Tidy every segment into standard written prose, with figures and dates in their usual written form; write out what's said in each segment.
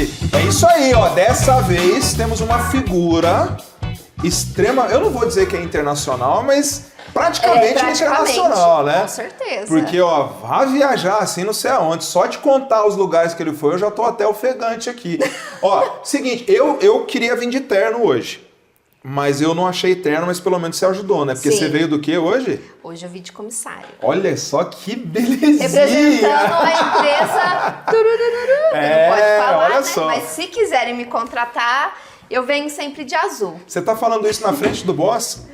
verdade. É isso aí, ó. Dessa vez temos uma figura extrema. Eu não vou dizer que é internacional, mas praticamente internacional, né? Com certeza. Porque, ó, vá viajar assim, não sei aonde. Só de contar os lugares que ele foi, eu já tô até ofegante aqui. Ó, seguinte, eu queria vir de terno hoje. Mas eu não achei terno, mas pelo menos você ajudou, né? Porque Sim. você veio do que hoje? Hoje eu vim de comissário. Olha só que belezinha! Representando a empresa. Turururu, É, não pode falar, olha né? só. Mas se quiserem me contratar, eu venho sempre de azul. Você tá falando isso na frente do boss?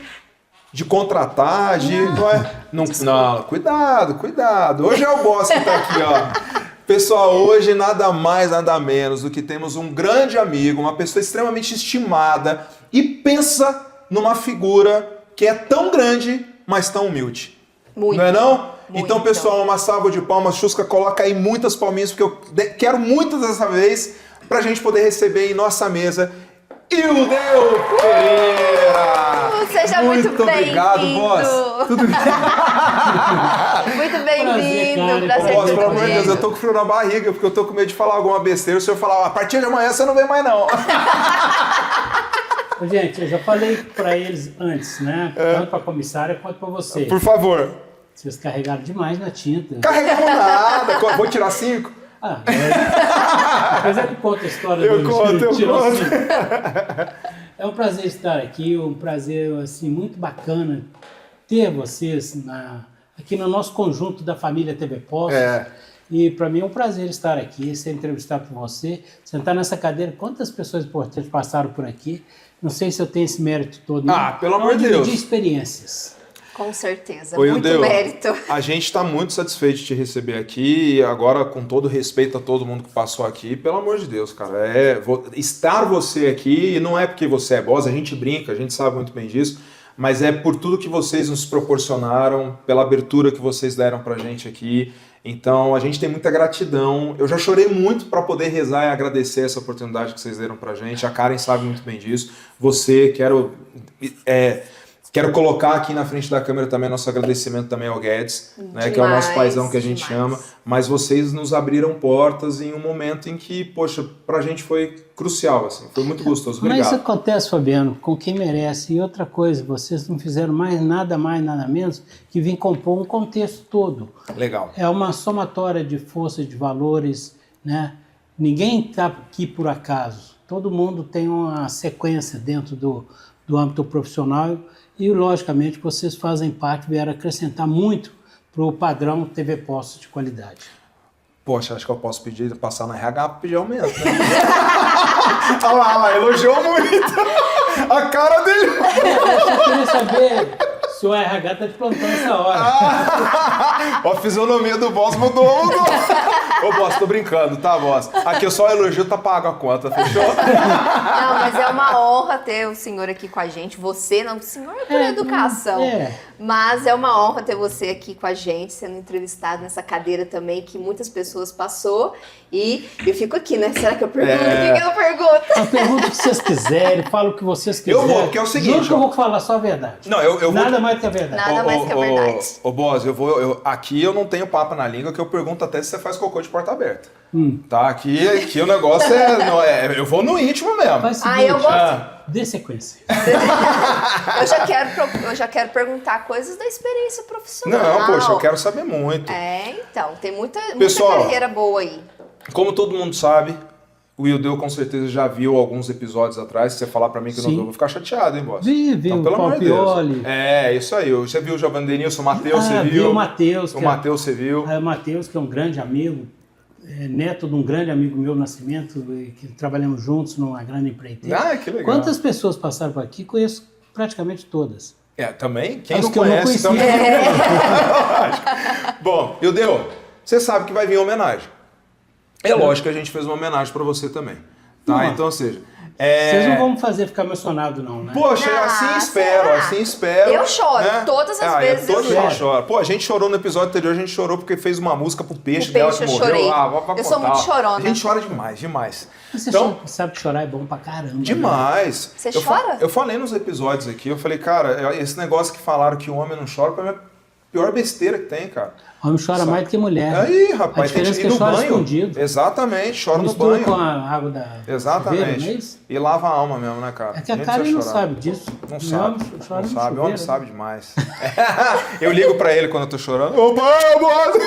De contratar, de... Não, cuidado. Hoje é o boss que tá aqui, ó. Pessoal, hoje nada mais, nada menos do que temos um grande amigo, uma pessoa extremamente estimada e pensa numa figura que é tão grande, mas tão humilde. Muito. Não é não? Muito. Então, pessoal, uma salva de palmas. Chusca, coloca aí muitas palminhas, porque eu quero muito dessa vez pra gente poder receber em nossa mesa Ildeu Pereira! Seja muito bem-vindo. Obrigado, boss. Tudo bem? Muito bem-vindo. Prazer Boss, ter pelo amor de Deus, comigo. eu tô com frio na barriga, porque eu tô com medo de falar alguma besteira. O senhor falar, a partir de amanhã você não vem mais não. Gente, eu já falei para eles antes, né? Tanto para a comissária quanto para você. Por favor. Vocês carregaram demais na tinta. Carregamos nada. Vou tirar 5? Depois é que conta a história Eu do conto. tirocínio. É um prazer estar aqui, um prazer assim, muito bacana ter vocês aqui no nosso conjunto da família TV Postos. E para mim é um prazer estar aqui, ser entrevistado por você, sentar nessa cadeira. Quantas pessoas importantes passaram por aqui? Não sei se eu tenho esse mérito todo. Pelo amor de Deus. De experiências. Com certeza, Oi, muito Ildeu, mérito. A gente está muito satisfeito de te receber aqui e agora, com todo respeito a todo mundo que passou aqui, pelo amor de Deus, cara, estar você aqui não é porque você é boss, a gente brinca, a gente sabe muito bem disso, mas é por tudo que vocês nos proporcionaram, pela abertura que vocês deram pra gente aqui. Então, a gente tem muita gratidão. Eu já chorei muito para poder rezar e agradecer essa oportunidade que vocês deram pra gente. A Karen sabe muito bem disso. Você, quero colocar aqui na frente da câmera também nosso agradecimento também ao Guedes, né, que é o nosso paizão que a gente chama. Mas vocês nos abriram portas em um momento em que, poxa, pra gente foi crucial, assim, foi muito gostoso. Obrigado. Mas acontece, Fabiano, com quem merece. E outra coisa, vocês não fizeram nada mais, nada menos que vir compor um contexto todo. Legal. É uma somatória de forças, de valores, né? Ninguém está aqui por acaso. Todo mundo tem uma sequência dentro do âmbito profissional. E, logicamente, vocês fazem parte, vieram acrescentar muito para o padrão TV Postos de qualidade. Poxa, acho que eu posso passar na RH para pedir aumento, né? Olha lá, elogiou muito. A cara dele. Eu queria saber se o RH está te plantando essa hora. A fisionomia do boss mudou. Ô, boss, tô brincando, tá, boss? Aqui eu só elogio, tá pago a conta, fechou? Não, mas é uma honra ter o senhor aqui com a gente. Você, não, o senhor é por educação. Mas é uma honra ter você aqui com a gente, sendo entrevistado nessa cadeira também, que muitas pessoas passou. E eu fico aqui, né? Será que eu pergunto? O que eu pergunto? Eu pergunto o que vocês quiserem, falo o que vocês quiserem. Eu vou, porque é o seguinte... Juro que eu vou falar só a verdade. Não, eu vou... Nada mais que a verdade. Nada mais que a verdade. Ô, boss, aqui eu não tenho papo na língua, que eu pergunto até se você faz cocô de porta aberta. Tá? Aqui o negócio eu vou no íntimo mesmo. Faz o seguinte, eu gosto. Dê sequência. Eu já quero perguntar coisas da experiência profissional. Não, poxa, eu quero saber muito. Então, tem muita Pessoal, carreira boa aí. Como todo mundo sabe, o Ildeu com certeza já viu alguns episódios atrás. Se você falar pra mim que eu não vi, eu vou ficar chateado, hein, boss? Vi, então, pelo amor de Deus. Isso aí. Você viu o Giovanni Denilson, o Matheus, você viu? Vi o Matheus. O Matheus, você viu? O Matheus, que é um grande amigo, neto de um grande amigo meu, Nascimento, que trabalhamos juntos numa grande empreiteira. Que legal. Quantas pessoas passaram por aqui? Conheço praticamente todas. Também? Quem As não que eu não conhece conhecia. também. Bom, Ildeu, você sabe que vai vir homenagem. É lógico que a gente fez uma homenagem pra você também. Tá? Então, ou seja... Vocês não vão me fazer ficar emocionado, não, né? Poxa, assim espero. Eu choro, né? Todas as vezes eu choro. Pô, a gente chorou no episódio anterior, a gente chorou porque fez uma música pro peixe dela que morreu. Chorei. Eu sou muito chorona. A gente chora demais. Você sabe que chorar é bom pra caramba. Demais. Né? Você chora? Eu falei nos episódios aqui, eu falei, cara, esse negócio que falaram que o homem não chora, pra mim é Pior besteira que tem, cara. Homem chora mais do que mulher. Aí, rapaz, a diferença tem que ir no chora banho. escondido. Exatamente, chora no Mistura banho. com a água da Exatamente. chuveiro, não é isso? E lava a alma mesmo, né, cara? É que a gente cara precisa não chorar. sabe disso. Não O sabe. homem chora Não no sabe. O chuveiro, homem né? sabe demais. Eu ligo pra ele quando eu tô chorando. Ô, vamos!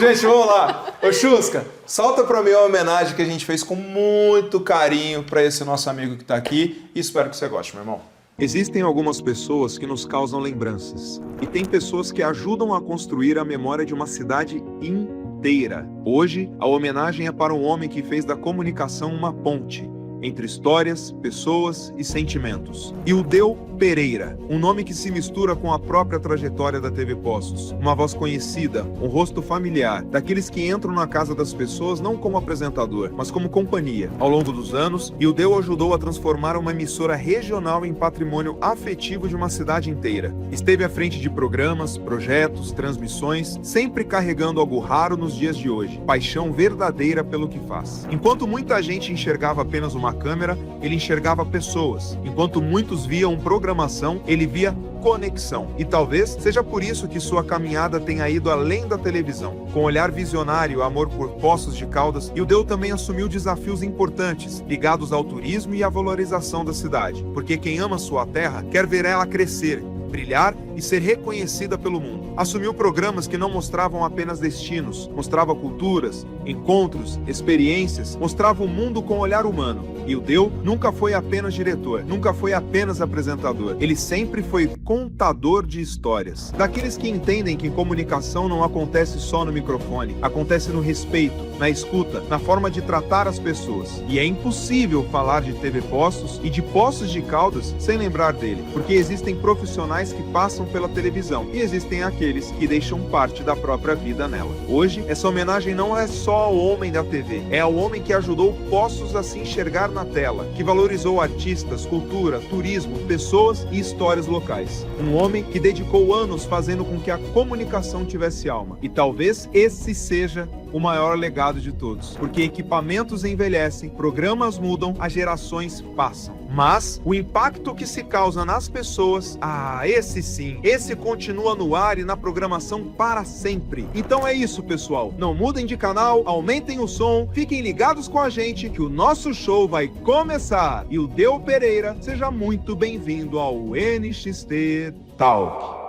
Gente, vamos lá. Ô, Chusca, solta pra mim uma homenagem que a gente fez com muito carinho pra esse nosso amigo que tá aqui. E espero que você goste, meu irmão. Existem algumas pessoas que nos causam lembranças. E tem pessoas que ajudam a construir a memória de uma cidade inteira. Hoje, a homenagem é para um homem que fez da comunicação uma ponte entre histórias, pessoas e sentimentos. Ildeu Pereira, um nome que se mistura com a própria trajetória da TV Poços. Uma voz conhecida, um rosto familiar, daqueles que entram na casa das pessoas não como apresentador, mas como companhia. Ao longo dos anos, Ildeu ajudou a transformar uma emissora regional em patrimônio afetivo de uma cidade inteira. Esteve à frente de programas, projetos, transmissões, sempre carregando algo raro nos dias de hoje, paixão verdadeira pelo que faz. Enquanto muita gente enxergava apenas uma câmera, ele enxergava pessoas. Enquanto muitos viam programação, ele via conexão. E talvez seja por isso que sua caminhada tenha ido além da televisão. Com olhar visionário e amor por Poços de Caldas, Ildeu também assumiu desafios importantes, ligados ao turismo e à valorização da cidade. Porque quem ama sua terra quer ver ela crescer, brilhar e ser reconhecida pelo mundo. Assumiu programas que não mostravam apenas destinos, mostrava culturas, encontros, experiências, mostrava o mundo com olhar humano. Ildeu nunca foi apenas diretor, nunca foi apenas apresentador. Ele sempre foi contador de histórias. Daqueles que entendem que comunicação não acontece só no microfone, acontece no respeito, na escuta, na forma de tratar as pessoas. E é impossível falar de TV Poços e de Poços de Caldas sem lembrar dele, porque existem profissionais que passam pela televisão e existem aqueles que deixam parte da própria vida nela. Hoje, essa homenagem não é só ao homem da TV, é ao homem que ajudou Poços a se enxergar na tela, que valorizou artistas, cultura, turismo, pessoas e histórias locais. Um homem que dedicou anos fazendo com que a comunicação tivesse alma. E talvez esse seja o maior legado de todos, porque equipamentos envelhecem, programas mudam, as gerações passam. Mas o impacto que se causa nas pessoas, esse sim, esse continua no ar e na programação para sempre. Então é isso, pessoal. Não mudem de canal, aumentem o som, fiquem ligados com a gente que o nosso show vai começar. Ildeu Pereira, seja muito bem-vindo ao NXT Talk.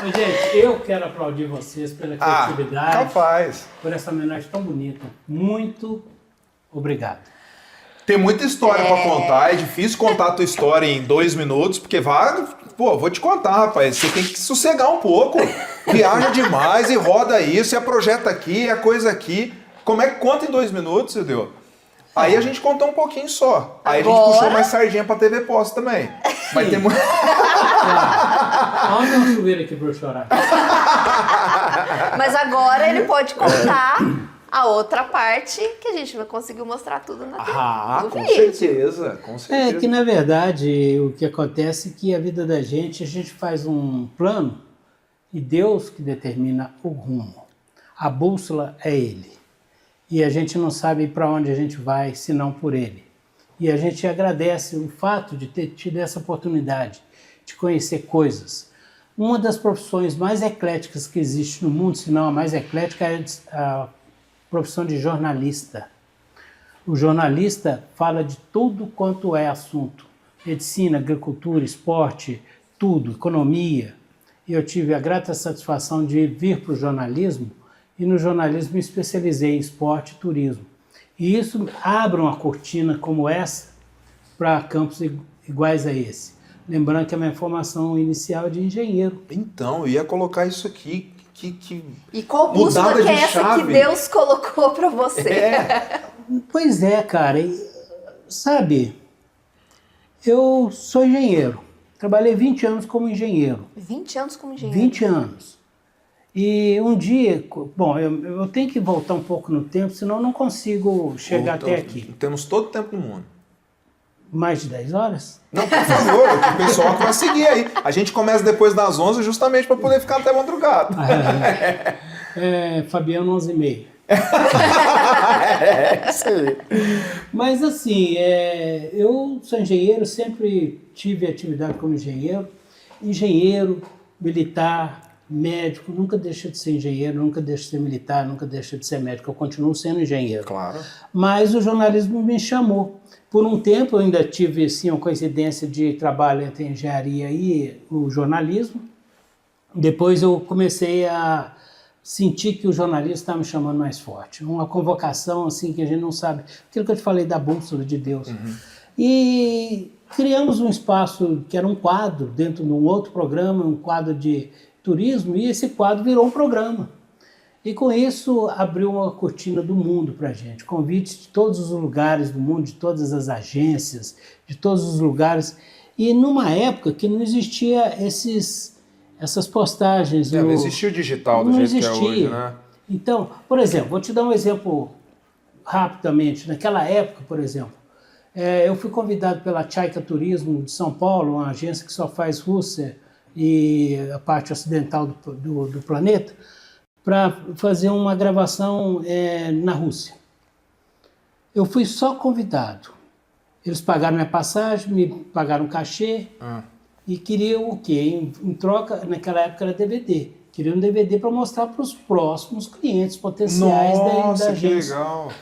Gente, eu quero aplaudir vocês pela criatividade, capaz. por essa homenagem tão bonita. Muito obrigado. Tem muita história pra contar, é difícil contar a tua história em 2 minutos, porque vou te contar, rapaz, você tem que sossegar um pouco, viaja demais e roda isso, é projeto aqui, é coisa aqui. Como é que conta em 2 minutos, entendeu? Aí a gente contou um pouquinho só. Aí agora... a gente puxou mais sardinha pra TV Poços também. Vai ter muito... Olha um chuveiro aqui pra eu chorar. Mas agora ele pode contar a outra parte que a gente vai conseguir mostrar tudo na TV. Com certeza, com certeza. É que na verdade o que acontece é que a vida da gente, a gente faz um plano e Deus que determina o rumo. A bússola é Ele. E a gente não sabe para onde a gente vai, senão por Ele. E a gente agradece o fato de ter tido essa oportunidade de conhecer coisas. Uma das profissões mais ecléticas que existe no mundo, se não a mais eclética, é a profissão de jornalista. O jornalista fala de tudo quanto é assunto. Medicina, agricultura, esporte, tudo, economia. E eu tive a grata satisfação de vir para o jornalismo, e no jornalismo me especializei em esporte e turismo. E isso abre uma cortina como essa para campos iguais a esse. Lembrando que a minha formação inicial é de engenheiro. Então, eu ia colocar isso aqui. E qual bússola que é essa que Deus colocou para você? Pois é, cara. Sabe, eu sou engenheiro. Trabalhei 20 anos como engenheiro. 20 anos como engenheiro? 20 anos. E um dia, bom, eu tenho que voltar um pouco no tempo, senão eu não consigo chegar até aqui. Temos todo o tempo do mundo. Mais de 10 horas? Não, por favor, o pessoal que vai seguir aí. A gente começa depois das 11 justamente para poder ficar até madrugada. Fabiano 11h30. Isso aí. Mas assim, eu sou engenheiro, sempre tive atividade como engenheiro, militar, médico, nunca deixa de ser engenheiro, nunca deixa de ser militar, nunca deixa de ser médico, eu continuo sendo engenheiro. Claro. Mas o jornalismo me chamou. Por um tempo eu ainda tive assim, uma coincidência de trabalho entre a engenharia e o jornalismo. Depois eu comecei a sentir que o jornalismo estava me chamando mais forte. Uma convocação assim que a gente não sabe. Aquilo que eu te falei da bússola de Deus. E criamos um espaço que era um quadro dentro de um outro programa, um quadro de turismo, e esse quadro virou um programa. E com isso abriu uma cortina do mundo para a gente. Convites de todos os lugares do mundo, de todas as agências, de todos os lugares. E numa época que não existia essas postagens. Não existia o digital do jeito que é hoje, né? Então, por exemplo, vou te dar um exemplo rapidamente. Naquela época, por exemplo, eu fui convidado pela Tchaica Turismo de São Paulo, uma agência que só faz Rússia e a parte ocidental do planeta, para fazer uma gravação na Rússia. Eu fui só convidado. Eles pagaram minha passagem, me pagaram um cachê e queriam o quê? Em troca, naquela época era DVD. Queriam um DVD para mostrar para os próximos clientes potenciais da agência. Que legal!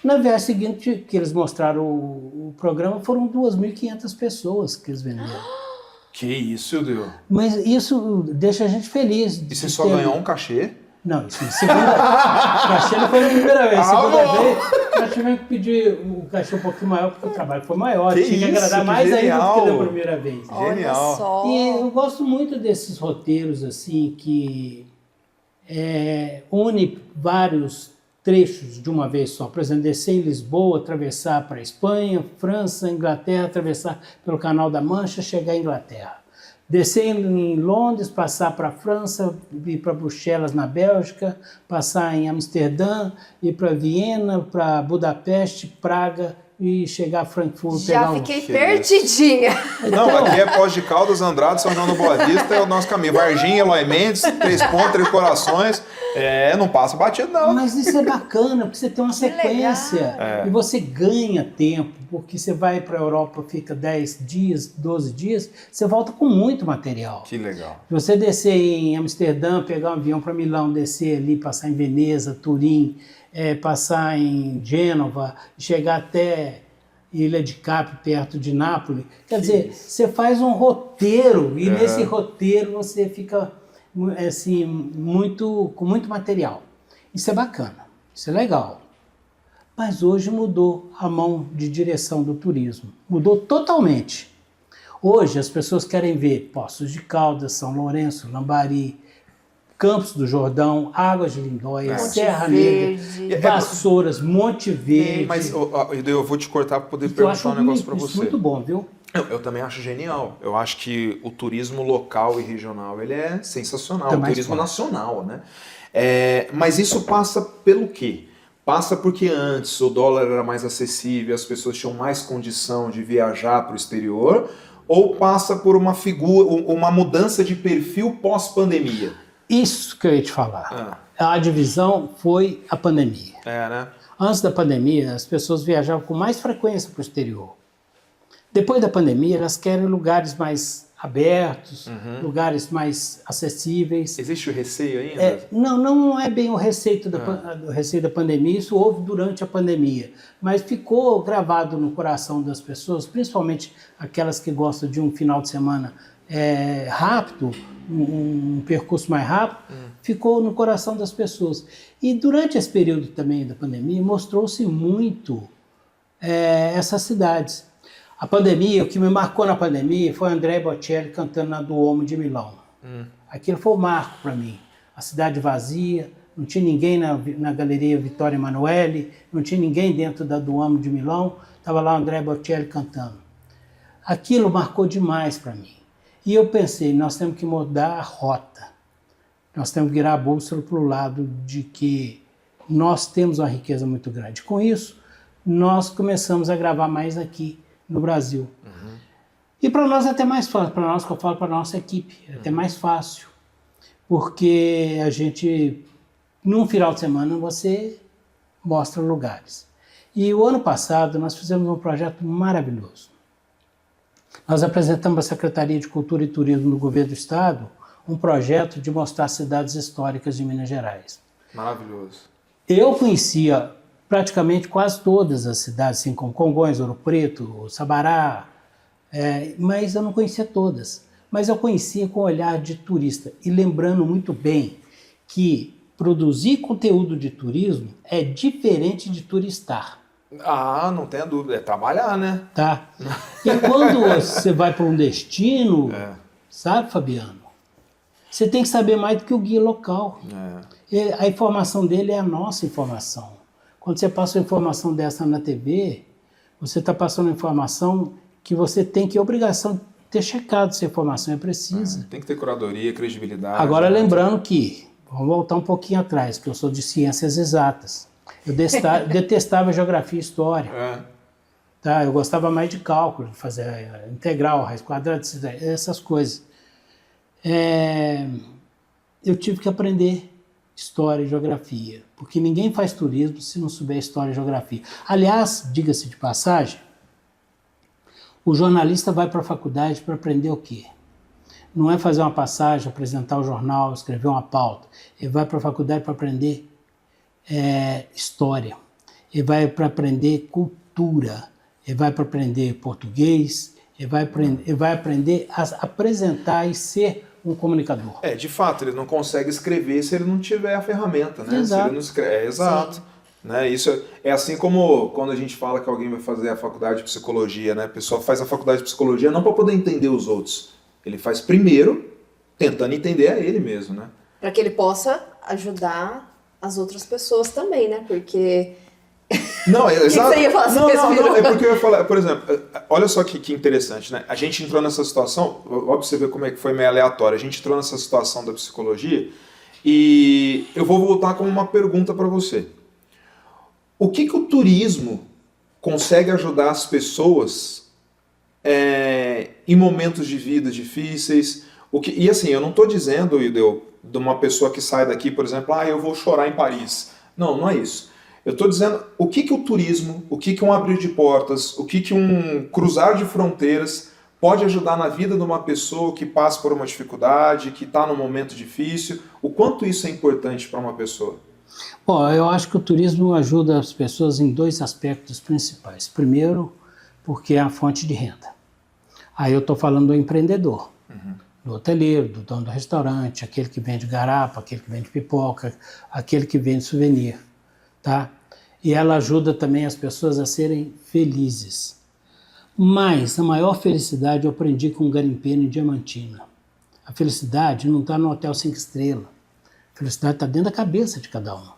Na vez seguinte que eles mostraram o programa, foram 2.500 pessoas que eles venderam. Que isso, Deus! Mas isso deixa a gente feliz. E você só ganhou um cachê? Não, isso segunda. O cachê não foi a primeira vez. Segunda vez, nós tivemos que pedir o cachê um pouquinho maior, porque o trabalho foi maior. Tinha que agradar mais ainda do que da primeira vez. Genial. Só. E eu gosto muito desses roteiros, assim, que une vários trechos de uma vez só. Por exemplo, descer em Lisboa, atravessar para a Espanha, França, Inglaterra, atravessar pelo Canal da Mancha, chegar à Inglaterra. Descer em Londres, passar para a França, ir para Bruxelas, na Bélgica, passar em Amsterdã, ir para Viena, para Budapeste, Praga e chegar a Frankfurt. Já fiquei perdidinha. Não, aqui é Pós de Caldas, Andrade, São João do Boa Vista, é o nosso caminho. Varginha, Eloy Mendes, 3 pontos, 3 corações. Não passa batido, não. Mas isso é bacana, porque você tem uma sequência. E você ganha tempo, porque você vai para a Europa, fica 10 dias, 12 dias, você volta com muito material. Que legal. Se você descer em Amsterdã, pegar um avião para Milão, descer ali, passar em Veneza, Turim, passar em Gênova, chegar até Ilha de Capri, perto de Nápoles. Quer dizer, você faz um roteiro e nesse roteiro você fica assim, com muito material. Isso é bacana, isso é legal. Mas hoje mudou a mão de direção do turismo. Mudou totalmente. Hoje as pessoas querem ver Poços de Caldas, São Lourenço, Lambari, Campos do Jordão, Águas de Lindóia, Serra Negra, Vassouras, Monte Verde. Mas eu vou te cortar para poder perguntar um negócio para você. Muito bom, viu? Eu também acho genial. Eu acho que o turismo local e regional ele é sensacional. O turismo nacional, né? Mas isso passa pelo quê? Passa porque antes o dólar era mais acessível, as pessoas tinham mais condição de viajar para o exterior, ou passa por uma mudança de perfil pós-pandemia? Isso que eu ia te falar. A divisão foi a pandemia. Né? Antes da pandemia, as pessoas viajavam com mais frequência para o exterior. Depois da pandemia, elas querem lugares mais abertos, lugares mais acessíveis. Existe o receio ainda? Não é bem o receio da pandemia, isso houve durante a pandemia, mas ficou gravado no coração das pessoas, principalmente aquelas que gostam de um final de semana rápido, um percurso mais rápido, ficou no coração das pessoas. E durante esse período também da pandemia, mostrou-se muito essas cidades. A pandemia, o que me marcou na pandemia foi Andrea Bocelli cantando na Duomo de Milão. Aquilo foi o marco para mim. A cidade vazia, não tinha ninguém na Galeria Vittorio Emanuele, não tinha ninguém dentro da Duomo de Milão, estava lá o Andrea Bocelli cantando. Aquilo marcou demais para mim. E eu pensei, nós temos que mudar a rota. Nós temos que virar a bússola para o lado de que nós temos uma riqueza muito grande. Com isso, nós começamos a gravar mais aqui no Brasil. E para nós é até mais fácil, para nós que eu falo, para a nossa equipe, é até mais fácil. Porque a gente, num final de semana, você mostra lugares. E o ano passado nós fizemos um projeto maravilhoso. Nós apresentamos à Secretaria de Cultura e Turismo do Governo do Estado um projeto de mostrar cidades históricas de Minas Gerais. Maravilhoso. Eu conhecia praticamente quase todas as cidades, assim como Congonhas, Ouro Preto, Sabará, mas eu não conhecia todas. Mas eu conhecia com o olhar de turista e lembrando muito bem que produzir conteúdo de turismo é diferente de turistar. Ah, não tenha dúvida, é trabalhar, né? Tá? E quando você vai para um destino, sabe, Fabiano? Você tem que saber mais do que o guia local. A informação dele é a nossa informação. Quando você passa uma informação dessa na TV, você está passando informação que você tem que obrigação de ter checado se a informação é precisa. Tem que ter curadoria, credibilidade. Agora, lembrando que, vamos voltar um pouquinho atrás, que eu sou de ciências exatas. Eu detestava geografia e história. Tá? Eu gostava mais de cálculo, fazer integral, raiz quadrada, essas coisas. Eu tive que aprender história e geografia, porque ninguém faz turismo se não souber história e geografia. Aliás, diga-se de passagem, o jornalista vai para a faculdade para aprender o quê? Não é fazer uma passagem, apresentar o jornal, escrever uma pauta. Ele vai para a faculdade para aprender história. Ele vai para aprender cultura. Ele vai para aprender português. Ele vai aprender a apresentar e ser um comunicador. De fato, ele não consegue escrever se ele não tiver a ferramenta, né? Exato. Se ele não escreve, exato. Né? Isso é assim como quando a gente fala que alguém vai fazer a faculdade de psicologia, né? A pessoa faz a faculdade de psicologia não para poder entender os outros. Ele faz primeiro tentando entender a ele mesmo, né? Para que ele possa ajudar as outras pessoas também, né? Porque... Não, é exato. O que você ia falar? Não, é porque eu ia falar, por exemplo, olha só que interessante, né? A gente entrou nessa situação, óbvio você vê como é que foi meio aleatório, a gente entrou nessa situação da psicologia e eu vou voltar com uma pergunta para você. O que o turismo consegue ajudar as pessoas em momentos de vida difíceis? E assim, eu não estou dizendo, Ideu, de uma pessoa que sai daqui, por exemplo, eu vou chorar em Paris. Não é isso. Eu estou dizendo o que o turismo, o que um abrir de portas, o que um cruzar de fronteiras pode ajudar na vida de uma pessoa que passa por uma dificuldade, que está num momento difícil, o quanto isso é importante para uma pessoa? Bom, eu acho que o turismo ajuda as pessoas em dois aspectos principais. Primeiro, porque é a fonte de renda. Aí eu estou falando do empreendedor, do hoteleiro, do dono do restaurante, aquele que vende garapa, aquele que vende pipoca, aquele que vende souvenir. Tá? E ela ajuda também as pessoas a serem felizes. Mas a maior felicidade eu aprendi com um garimpeiro em Diamantina. A felicidade não está no hotel 5 estrelas. A felicidade está dentro da cabeça de cada um.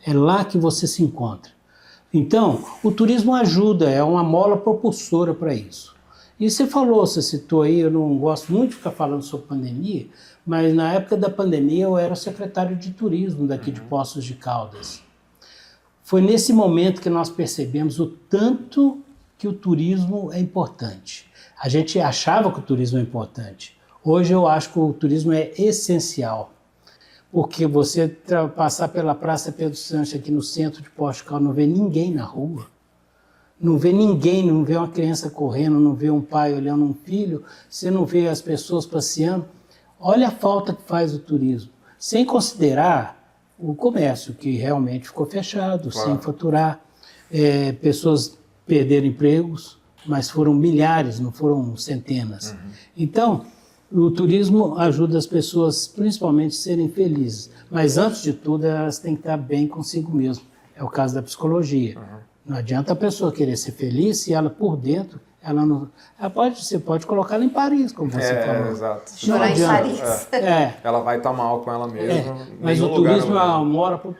É lá que você se encontra. Então, o turismo ajuda, é uma mola propulsora para isso. E você citou aí, eu não gosto muito de ficar falando sobre pandemia, mas na época da pandemia eu era secretário de turismo daqui de Poços de Caldas. Foi nesse momento que nós percebemos o tanto que o turismo é importante. A gente achava que o turismo é importante. Hoje eu acho que o turismo é essencial. Porque você passar pela Praça Pedro Sanches aqui no centro de Poços de Caldas, não vê ninguém na rua. Não vê ninguém, não vê uma criança correndo, não vê um pai olhando um filho, você não vê as pessoas passeando. Olha a falta que faz o turismo. Sem considerar o comércio, que realmente ficou fechado, sem faturar. Pessoas perderam empregos, mas foram milhares, não foram centenas. Então, o turismo ajuda as pessoas, principalmente, a serem felizes. Mas, antes de tudo, elas têm que estar bem consigo mesmo. É o caso da psicologia. Não adianta a pessoa querer ser feliz se ela, por dentro, ela não... Você pode colocá-la em Paris, como você falou. Exato. Chorar em Paris. Ela vai estar mal com ela mesma. Mas o turismo é uma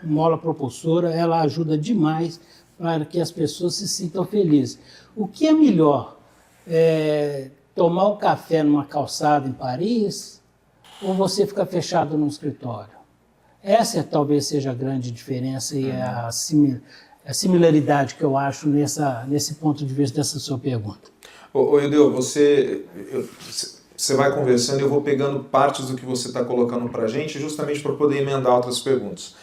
mola propulsora, ela ajuda demais para que as pessoas se sintam felizes. O que é melhor? Tomar um café numa calçada em Paris ou você ficar fechado num escritório? Essa talvez seja a grande diferença e a similaridade que eu acho nesse ponto de vista dessa sua pergunta. Ideu, você vai conversando e eu vou pegando partes do que você está colocando para a gente justamente para poder emendar outras perguntas.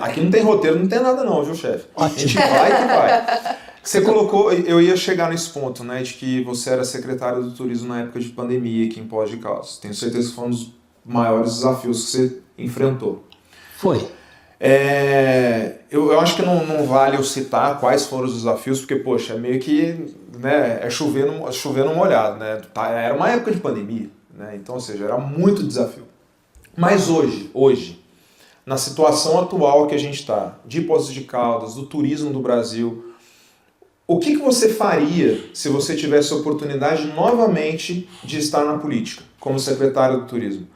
Aqui não tem roteiro, não tem nada não, viu, chefe? A gente vai que vai. Você colocou, eu ia chegar nesse ponto, né, de que você era secretário do turismo na época de pandemia aqui em Poços de Caldas. Tenho certeza que foi um dos maiores desafios que você enfrentou. Foi. Eu acho que não vale eu citar quais foram os desafios, porque, poxa, é meio que, né, é chover no molhado, né? Era uma época de pandemia, né? Então, ou seja, era muito desafio. Mas hoje, na situação atual que a gente está, de Poços de Caldas, do turismo do Brasil, o que você faria se você tivesse a oportunidade novamente de estar na política, como secretário do turismo?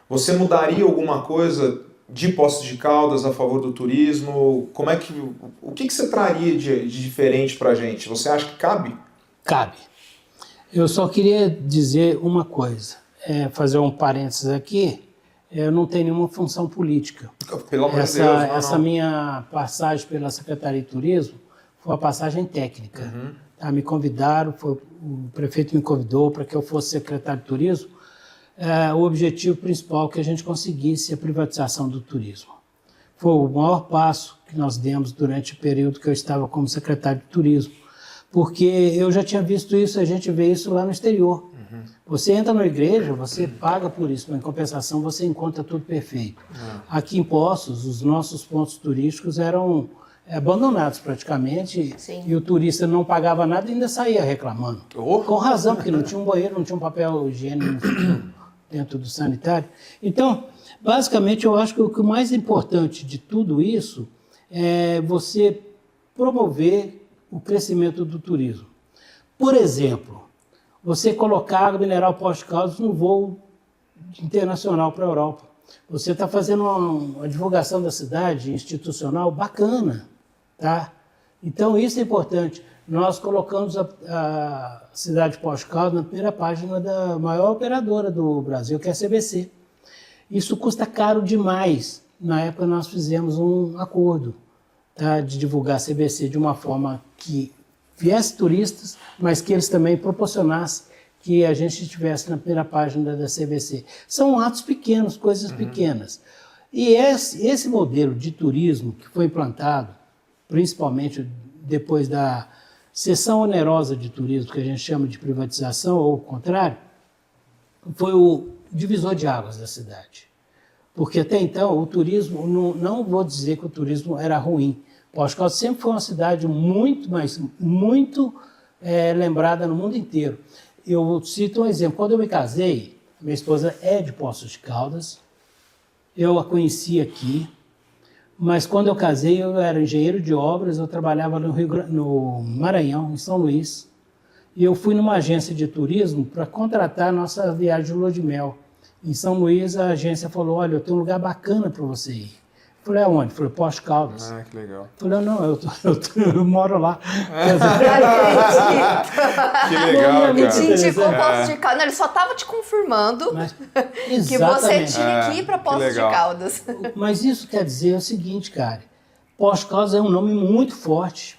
Você mudaria alguma coisa de Poços de Caldas a favor do turismo? O que você traria de diferente para a gente? Você acha que cabe? Cabe. Eu só queria dizer uma coisa, fazer um parênteses aqui. Eu não tenho nenhuma função política. Pelo amor de Deus, essa minha passagem pela Secretaria de Turismo foi uma passagem técnica. Uhum. Tá? Me convidaram, o prefeito me convidou para que eu fosse secretário de Turismo. O objetivo principal é que a gente conseguisse a privatização do turismo. Foi o maior passo que nós demos durante o período que eu estava como secretário de Turismo, porque eu já tinha visto isso, a gente vê isso lá no exterior. Uhum. Você entra na igreja, você paga por isso, mas em compensação você encontra tudo perfeito. Uhum. Aqui em Poços, os nossos pontos turísticos eram abandonados praticamente. Sim. E o turista não pagava nada e ainda saía reclamando. Com razão, porque não tinha um banheiro, não tinha um papel higiênico dentro do sanitário. Então, basicamente, eu acho que o mais importante de tudo isso é você promover o crescimento do turismo. Por exemplo, você colocar água mineral Poços de Caldas no voo internacional para a Europa. Você está fazendo uma divulgação da cidade institucional bacana, tá? Então, isso é importante. Nós colocamos a cidade de Poços de Caldas na primeira página da maior operadora do Brasil, que é a CVC. Isso custa caro demais. Na época, nós fizemos um acordo, tá, de divulgar a CVC de uma forma que viesse turistas, mas que eles também proporcionassem que a gente estivesse na primeira página da CVC. São atos pequenos, coisas pequenas. E esse modelo de turismo que foi implantado, principalmente depois da cessão onerosa de turismo, que a gente chama de privatização, ou o contrário, foi o divisor de águas da cidade. Porque até então o turismo, não vou dizer que o turismo era ruim. Poços de Caldas sempre foi uma cidade muito lembrada no mundo inteiro. Eu cito um exemplo. Quando eu me casei, minha esposa é de Poços de Caldas, eu a conheci aqui, mas quando eu casei eu era engenheiro de obras, eu trabalhava no Maranhão, em São Luís, e eu fui numa agência de turismo para contratar a nossa viagem de lua de mel. Em São Luís a agência falou, olha, eu tenho um lugar bacana para você ir. Eu falei, aonde? Falei, Poços de Caldas. Ah, que legal. Eu falei, não, eu moro lá. Que legal, Me cara. indicou Poços de Caldas. Não, ele só estava te confirmando que você tinha que ir para Poços de Caldas. Mas isso quer dizer o seguinte, cara. Poços de Caldas é um nome muito forte.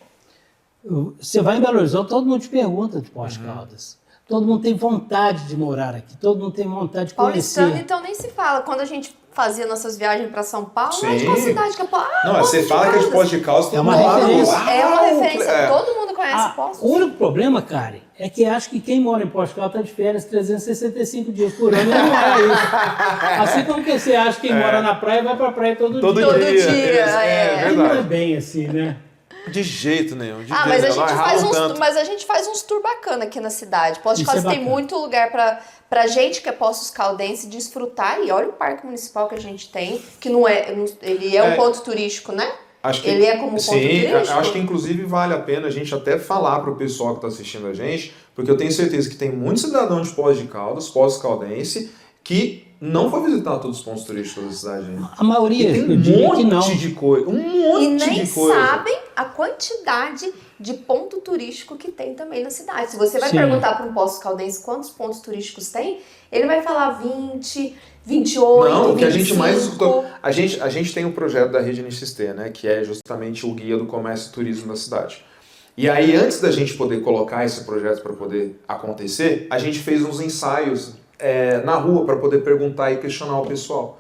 Você vai em Belo Horizonte, todo mundo te pergunta de Poços de Caldas. Todo mundo tem vontade de morar aqui, todo mundo tem vontade de conhecer. Paulistano, então, nem se fala. Quando a gente fazia nossas viagens para São Paulo, Sim. a gente uma cidade que é Não, você fala que é de Poços de Caldas, é uma referência. É uma referência, todo mundo conhece Poços. O único problema, cara, é que acho que quem mora em Poços de Caldas está de férias 365 dias por ano e não é isso. Assim como que você acha que quem mora na praia vai para a praia todo dia. Todo dia, E não é bem assim, né? De jeito nenhum. Mas a gente faz uns tour bacana aqui na cidade. Poços de Caldas tem muito lugar pra gente que é Poços Caldense desfrutar. E olha o parque municipal que a gente tem, que ele é um ponto turístico, né? Ele é como um ponto turístico. Sim, acho que inclusive vale a pena a gente até falar para o pessoal que está assistindo a gente, porque eu tenho certeza que tem muito cidadão de Poços de Caldas, Poços Caldense, que não foi visitar todos os pontos turísticos da cidade ainda. A maioria, e tem um monte de coisa. E nem sabem a quantidade de ponto turístico que tem também na cidade. Se você vai perguntar para um Poços Caldense quantos pontos turísticos tem, ele vai falar 20, 28, Não, o que 25. a gente mais escutou. A gente tem um projeto da Rede NXT, né, que é justamente o Guia do Comércio e Turismo da cidade. E aí, antes da gente poder colocar esse projeto para poder acontecer, a gente fez uns ensaios na rua para poder perguntar e questionar o pessoal.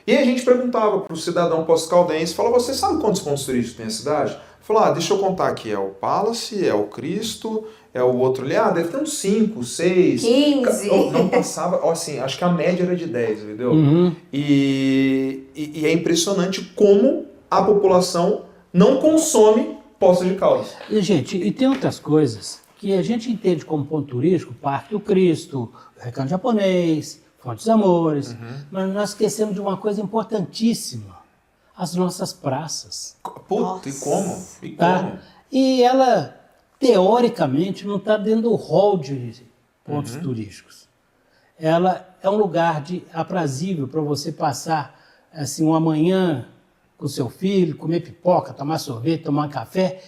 E aí a gente perguntava pro cidadão pós-caldense, falava, você sabe quantos pontos turísticos tem a cidade? Falou, deixa eu contar aqui, é o Palace, é o Cristo, é o outro ali, deve ter uns 5, 6... 15. Não passava, assim, acho que a média era de 10, entendeu? Uhum. E é impressionante como a população não consome Poços de Caldas. E, gente, e tem outras coisas que a gente entende como ponto turístico, Parque do Cristo, Recanto Japonês, Fonte dos Amores, mas nós esquecemos de uma coisa importantíssima, as nossas praças. Puta, e como? Tá? E ela, teoricamente, não está dentro do hall de pontos turísticos. Ela é um lugar aprazível para você passar assim, uma manhã com seu filho, comer pipoca, tomar sorvete, tomar café.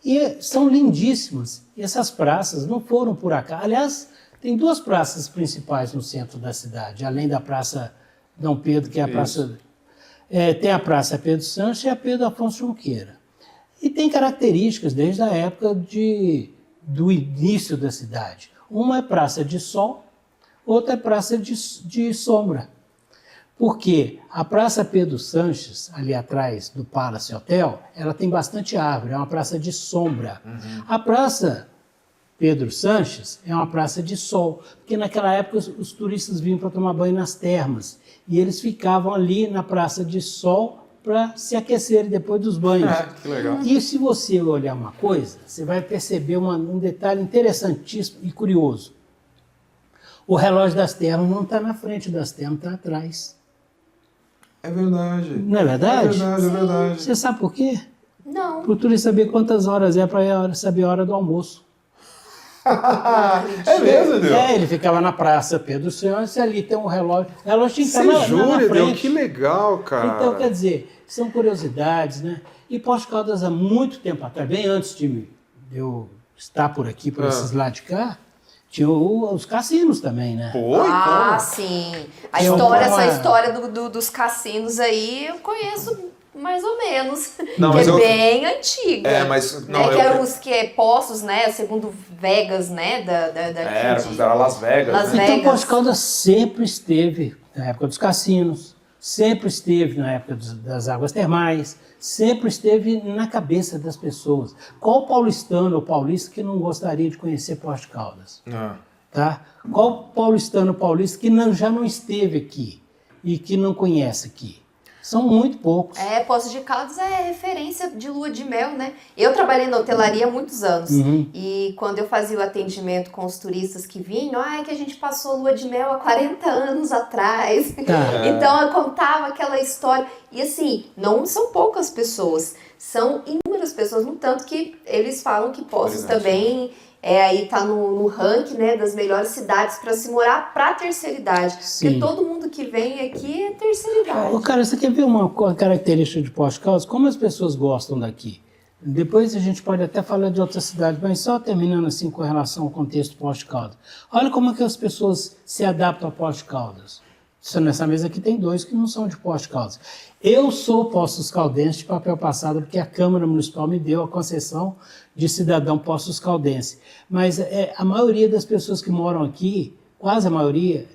E são lindíssimas. E essas praças não foram por acaso. Aliás, tem 2 praças principais no centro da cidade, além da Praça Dom Pedro, que é a praça... tem a Praça Pedro Sanches e a Pedro Afonso Junqueira. E tem características desde a época do início da cidade. Uma é praça de sol, outra é praça de sombra. Porque a Praça Pedro Sanches, ali atrás do Palace Hotel, ela tem bastante árvore, é uma praça de sombra. A Praça Pedro Sanches é uma praça de sol, porque naquela época os turistas vinham para tomar banho nas termas, e eles ficavam ali na praça de sol para se aquecerem depois dos banhos. Que legal. E se você olhar uma coisa, você vai perceber um detalhe interessantíssimo e curioso. O relógio das termas não está na frente das termas, está atrás. É verdade. Não é verdade? É verdade, é verdade. Você sabe por quê? Não. Para o turista saber quantas horas é para saber a hora do almoço. É mesmo, Deus? Ele ficava na Praça Pedro Sanches e ali tem um relógio. O relógio tinha que estar Você na jura, Deus? frente. Que legal, cara. Então, quer dizer, são curiosidades, né? E Poços de Caldas, há muito tempo atrás, bem antes de eu estar por aqui, por esses lados de cá, tinha os cassinos também, né? Pô, então... Sim. Essa história dos cassinos aí eu conheço mais ou menos. Não, que mas é eu... bem antiga. Mas... Não, né? Que eram os Poços, né? Segundo Vegas, né? Era considerado Las Vegas. Las né? Vegas. Então, Poços de Caldas sempre esteve na época dos cassinos, sempre esteve na época das águas termais, sempre esteve na cabeça das pessoas. Qual paulistano ou paulista que não gostaria de conhecer Poços de Caldas? Tá? Qual paulistano ou paulista que já não esteve aqui e que não conhece aqui? São muito poucos. Poços de Caldas é referência de lua de mel, né? Eu trabalhei na hotelaria há muitos anos. E quando eu fazia o atendimento com os turistas que vinham, que a gente passou lua de mel há 40 anos atrás. Então eu contava aquela história. E assim, não são poucas pessoas, são inúmeras pessoas, no tanto que eles falam que Poços também... aí tá no ranking, né, das melhores cidades para se morar para a terceira idade. Sim. Porque todo mundo que vem aqui é terceira idade. Cara, você quer ver uma característica de Poços de Caldas? Como as pessoas gostam daqui? Depois a gente pode até falar de outras cidades, mas só terminando assim com relação ao contexto Poços de Caldas. Olha como é que as pessoas se adaptam a Poços de Caldas. Nessa mesa aqui tem 2 que não são de Poços de Caldas. Eu sou Poços Caldense de papel passado, porque a Câmara Municipal me deu a concessão de cidadão Poços Caldense. Mas a maioria das pessoas que moram aqui, quase a maioria,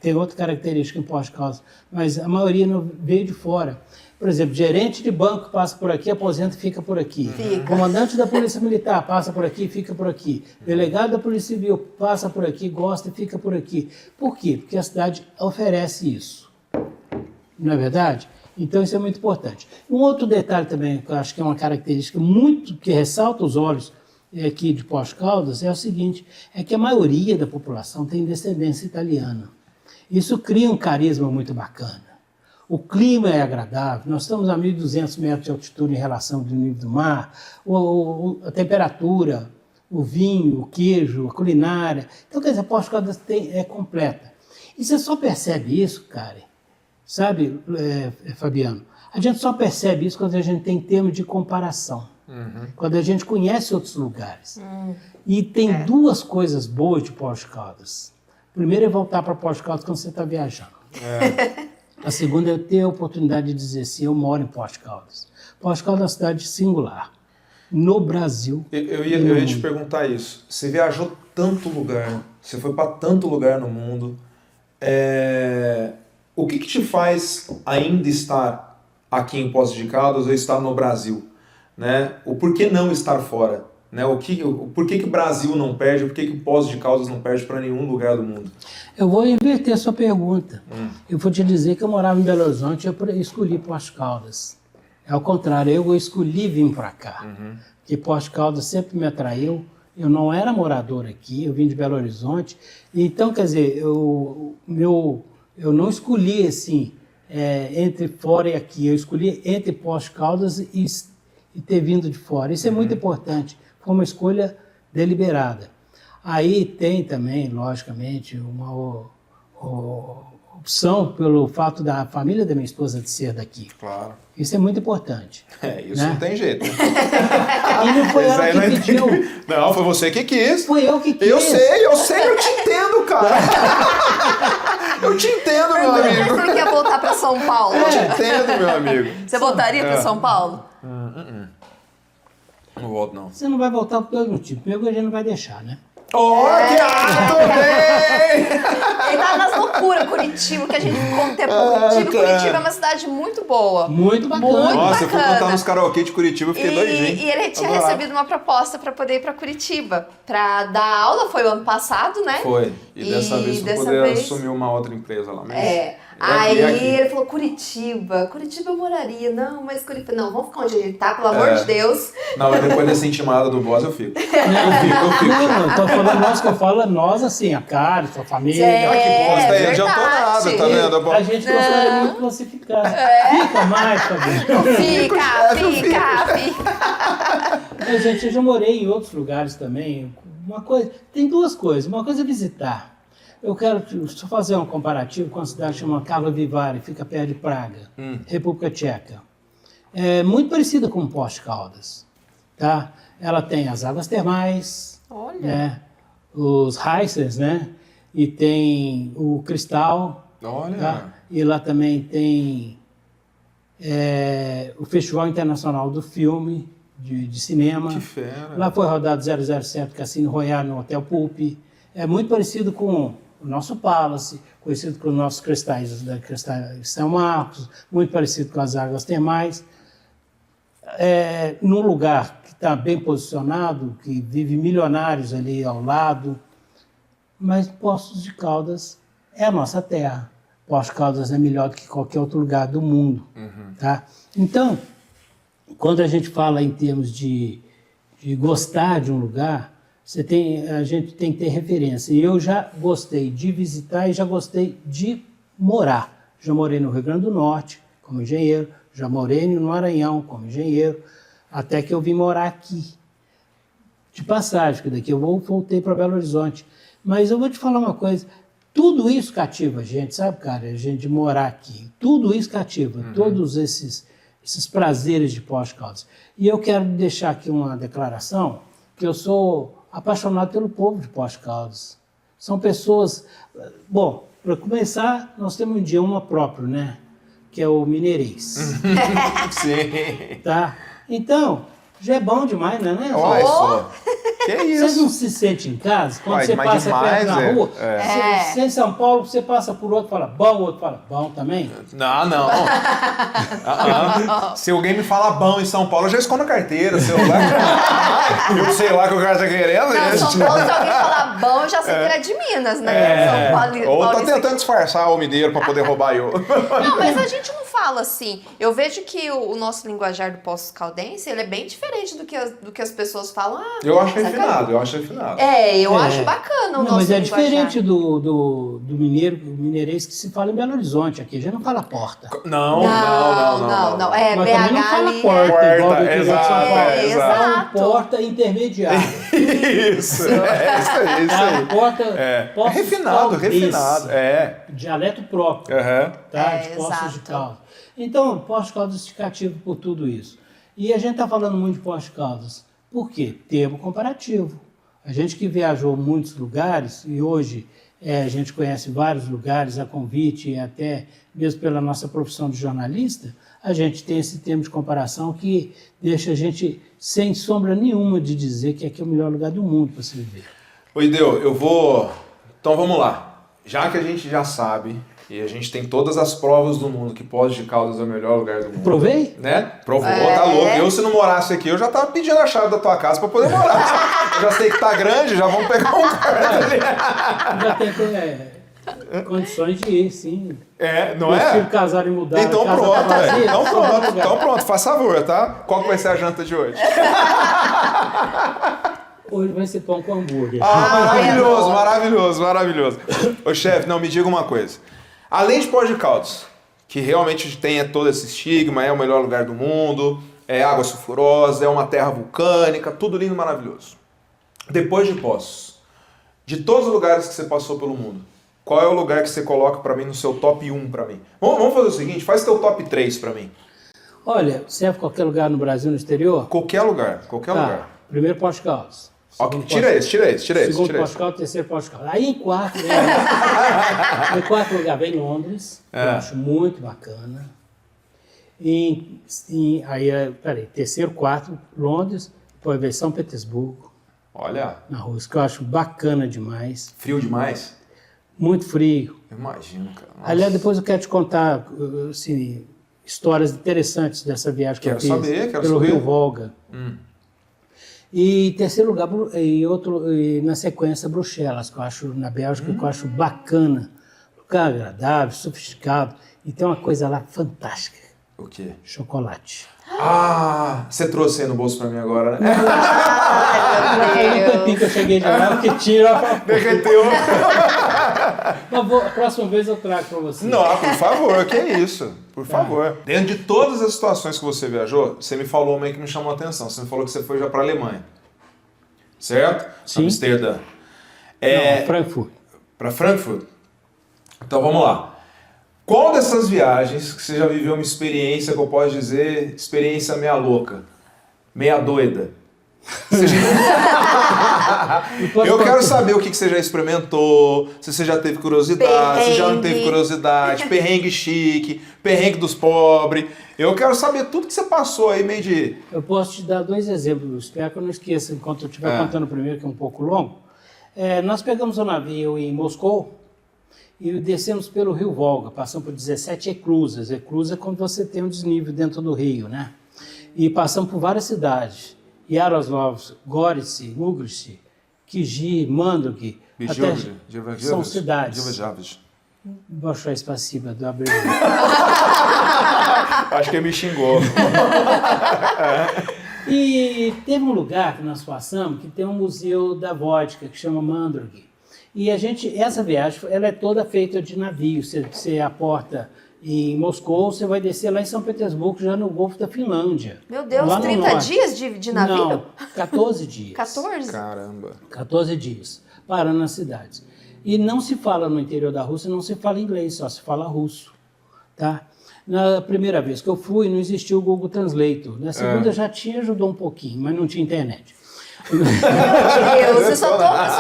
tem outra característica em Poços de Caldas, mas a maioria não veio de fora. Por exemplo, gerente de banco passa por aqui, aposenta e fica por aqui. Comandante da Polícia Militar passa por aqui e fica por aqui. Delegado da Polícia Civil passa por aqui, gosta e fica por aqui. Por quê? Porque a cidade oferece isso. Não é verdade? Então isso é muito importante. Um outro detalhe também, que eu acho que é uma característica muito que ressalta os olhos aqui de Poços de Caldas, é o seguinte, é que a maioria da população tem descendência italiana. Isso cria um carisma muito bacana. O clima é agradável, nós estamos a 1.200 metros de altitude em relação ao nível do mar, a temperatura, o vinho, o queijo, a culinária. Então, quer dizer, Poços de Caldas é completa. E você só percebe isso, Karen, sabe, Fabiano? A gente só percebe isso quando a gente tem termos de comparação. Quando a gente conhece outros lugares. E tem 2 coisas boas de Poços de Caldas. Primeiro é voltar para Poços de Caldas quando você está viajando. A segunda é ter a oportunidade de dizer assim, eu moro em Poços de Caldas. Poços de Caldas é uma cidade singular. No Brasil. Eu ia te perguntar isso. Você viajou tanto lugar, você foi para tanto lugar no mundo. o que te faz ainda estar aqui em Poços de Caldas ou estar no Brasil? Né? O porquê não estar fora? Né? Por que o Brasil não perde? Por que Poços de Caldas não perde para nenhum lugar do mundo? Eu vou inverter a sua pergunta. Eu vou te dizer que eu morava em Belo Horizonte e eu escolhi Poços de Caldas. É ao contrário, eu escolhi vir para cá. Porque Poços de Caldas sempre me atraiu. Eu não era morador aqui, eu vim de Belo Horizonte. Então, quer dizer, eu não escolhi assim, entre fora e aqui. Eu escolhi entre Poços de Caldas e ter vindo de fora. Isso é muito importante. Foi uma escolha deliberada. Aí tem também, logicamente, uma opção pelo fato da família da minha esposa de ser daqui. Claro. Isso é muito importante. Isso né? não tem jeito. Né? E não foi ela que pediu. Não, foi você que quis. Foi eu que quis. Eu sei, eu te entendo, cara. Eu te entendo, meu amigo. Você quer voltar para São Paulo? Eu te entendo, meu amigo. Você voltaria para São Paulo? Não volto, não. Você não vai voltar por dois motivos. Primeiro, a gente não vai deixar, né? Que ato, bem! Ele tá nas loucuras, Curitiba, que a gente ficou um tempo Curitiba. Curitiba é uma cidade muito boa. Muito bacana. Muito Nossa, eu fui bacana. cantar nos karaokê de Curitiba, eu fiquei doidinho. E ele tinha Adorava. recebido uma proposta para poder ir para Curitiba, para dar aula, foi o ano passado, né? Foi. E dessa vez eu poder assumir uma outra empresa lá mesmo. Aí aqui. ele falou, Curitiba eu moraria. Não, mas Curitiba, não, vamos ficar onde a gente tá, pelo amor de Deus. Não, mas depois dessa intimada do boss eu fico. Não, eu tô falando nós que eu falo, nós assim, a cara, sua família. Que bosta, aí adiantou nada, verdade. tá vendo? A gente gostaria muito de classificar. Fica mais, Fabiano. Fica. Mas, gente, eu já morei em outros lugares também. Tem duas coisas. Uma coisa é visitar. Eu quero só fazer um comparativo com a cidade chamada Karlovy Vary, fica perto de Praga, República Tcheca. É muito parecida com Poços de Caldas. Tá? Ela tem as águas termais, Olha. né? Os Heissers, né? E tem o Cristal. Olha. Tá? E lá também tem o Festival Internacional do Filme, de cinema. Que fera. Lá foi rodado 007 Cassino Royale no Hotel Pulp. É muito parecido com o nosso Palace, conhecido com os nossos cristais da São Marcos, muito parecido com as águas termais. Num lugar que está bem posicionado, que vive milionários ali ao lado, mas Poços de Caldas é a nossa terra. Poços de Caldas é melhor do que qualquer outro lugar do mundo. Tá? Então, quando a gente fala em termos de gostar de um lugar, a gente tem que ter referência. E eu já gostei de visitar e já gostei de morar. Já morei no Rio Grande do Norte como engenheiro, já morei no Maranhão como engenheiro, até que eu vim morar aqui. De passagem, que daqui eu voltei para Belo Horizonte. Mas eu vou te falar uma coisa, tudo isso cativa a gente, sabe, cara? A gente morar aqui. Tudo isso cativa, todos esses prazeres de Poços de Caldas. E eu quero deixar aqui uma declaração, que eu sou apaixonado pelo povo de Poços de Caldas. São pessoas... Bom, para começar, nós temos um idioma próprio, né? Que é o mineirês. Sim. Tá? Então, já é bom demais, né? Olha só. Que isso? Você não se sente em casa? Quando Uai, você mas passa demais, perto na rua, É. você em São Paulo, você passa por outro e fala bom, o outro fala bom também. Não. Se alguém me fala bom em São Paulo, eu já escondo a carteira, celular. Eu sei lá o que o cara tá querendo. Não, São Paulo, se alguém falar bom, eu já sei que ele é de Minas, né? São Paulo, Ou tá paulista tentando disfarçar o mineiro pra poder roubar eu. Não, mas a gente não fala assim. Eu vejo que o nosso linguajar do Poços Caldense, ele é bem diferente do que as pessoas falam. Eu acho essa refinado. Eu acho bacana o Não, nosso mas é linguajar. diferente do mineirês que se fala em Belo Horizonte. Aqui já não fala porta. Não. Não. É Mas BH também não fala ali. porta, igual do Exato, São Paulo. exato. Fala porta intermediária. Isso aí. Tá? Porta, Poços Refinado. Caldense. Dialeto próprio. Tá? De Poços exato. de Caldas. Então, Poços de Caldas é cativo por tudo isso. E a gente está falando muito de Poços de Caldas. Por quê? Termo comparativo. A gente que viajou muitos lugares, e hoje a gente conhece vários lugares a convite, e até mesmo pela nossa profissão de jornalista, a gente tem esse termo de comparação que deixa a gente sem sombra nenhuma de dizer que aqui é o melhor lugar do mundo para se viver. Ô, Ideu, eu vou... Então vamos lá. Já que a gente já sabe E a gente tem todas as provas do mundo que Poços de Caldas é o melhor lugar do mundo. Provei? Né? Provou, tá louco. Eu, se não morasse aqui, eu já tava pedindo a chave da tua casa pra poder morar. Eu já sei que tá grande, já vamos pegar um quarto ali. Já tem condições de ir, sim. Não Meus é? filhos casaram e mudaram. Então a casa pronto, tá vazia, então só pronto, lugar. então pronto, faz favor, tá? Qual que vai ser a janta de hoje? Hoje vai ser pão com hambúrguer. Maravilhoso, maravilhoso, maravilhoso. Ô chefe, não, me diga uma coisa. Além de Poços de Caldas, que realmente tem todo esse estigma, é o melhor lugar do mundo, é água sulfurosa, é uma terra vulcânica, tudo lindo e maravilhoso. Depois de Poços, de todos os lugares que você passou pelo mundo, qual é o lugar que você coloca pra mim no seu top 1 pra mim? Vamos fazer o seguinte, faz teu top 3 pra mim. Olha, serve qualquer lugar no Brasil, no exterior? Qualquer lugar, qualquer lugar. Primeiro Poços de Caldas. Ok, tira esse. Segundo Poços de Caldas, terceiro Poços de Caldas. Aí em quarto, em quarto lugar vem Londres, que eu acho muito bacana. Terceiro, quarto, Londres, depois vem São Petersburgo. Olha. Na Rússia, que eu acho bacana demais. Frio demais? Muito frio. Eu imagino, cara. Nossa. Aliás, depois eu quero te contar assim, histórias interessantes dessa viagem que eu fiz quero pelo saber. Rio Volga. E em terceiro lugar, e na sequência, Bruxelas, que eu acho, na Bélgica, que eu acho bacana. Lugar agradável, sofisticado. E tem uma coisa lá fantástica. O quê? Chocolate. Você trouxe aí no bolso pra mim agora, né? Aí no cantinho que eu cheguei de lá, que tira. Derreteu. A próxima vez eu trago pra você. Não, por favor, que é isso? Por favor. Dentro de todas as situações que você viajou, você me falou uma aí que me chamou a atenção. Você me falou que você foi já pra Alemanha. Certo? Sim. Amsterdã. Não, Frankfurt. Pra Frankfurt? Então vamos lá. Qual dessas viagens que você já viveu uma experiência que eu posso dizer, experiência meia louca, meia doida? Eu quero saber o que você já experimentou, se você já teve curiosidade, se já não teve curiosidade, perrengue chique, perrengue dos pobres. Eu quero saber tudo que você passou aí, meio de... Eu posso te dar 2 exemplos, espero que eu não esqueça enquanto eu estiver contando o primeiro, que é um pouco longo. Nós pegamos um navio em Moscou e descemos pelo Rio Volga, passamos por 17 eclusas. Eclusa é quando você tem um desnível dentro do rio, né? E passamos por várias cidades. Yaroslavl, Gorice, Ugrich, Kiji, Manduk, são cidades. Большое спасибо, добрый день. Acho que ele me xingou. E teve um lugar que nós passamos que tem um museu da vodka, que chama Manduk. E essa viagem, ela é toda feita de navio. Você aporta em Moscou, você vai descer lá em São Petersburgo, já no Golfo da Finlândia. Meu Deus, 30 dias de navio? Não, 14 dias. 14? Caramba. 14 dias, parando nas cidades. E não se fala no interior da Rússia, não se fala inglês, só se fala russo, tá? Na primeira vez que eu fui, não existia o Google Translator. Na segunda já tinha, ajudou um pouquinho, mas não tinha internet. Meu Deus, eu só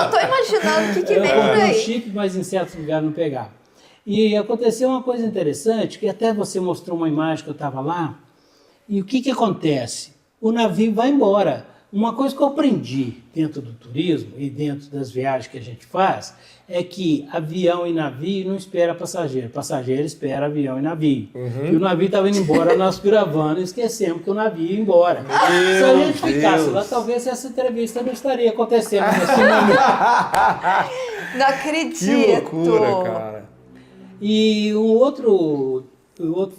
tô imaginando o que vem por Eu aí. chip, mas em certos lugares não pegava. E aconteceu uma coisa interessante, que até você mostrou uma imagem que eu estava lá, e o que acontece? O navio vai embora. Uma coisa que eu aprendi dentro do turismo e dentro das viagens que a gente faz, é que avião e navio não espera passageiro, passageiro espera avião e navio. E o navio estava indo embora, nós gravando e esquecemos que o navio ia embora. Se a gente ficasse lá, talvez essa entrevista não estaria acontecendo nesse momento. Não acredito. Que loucura, cara. E um outro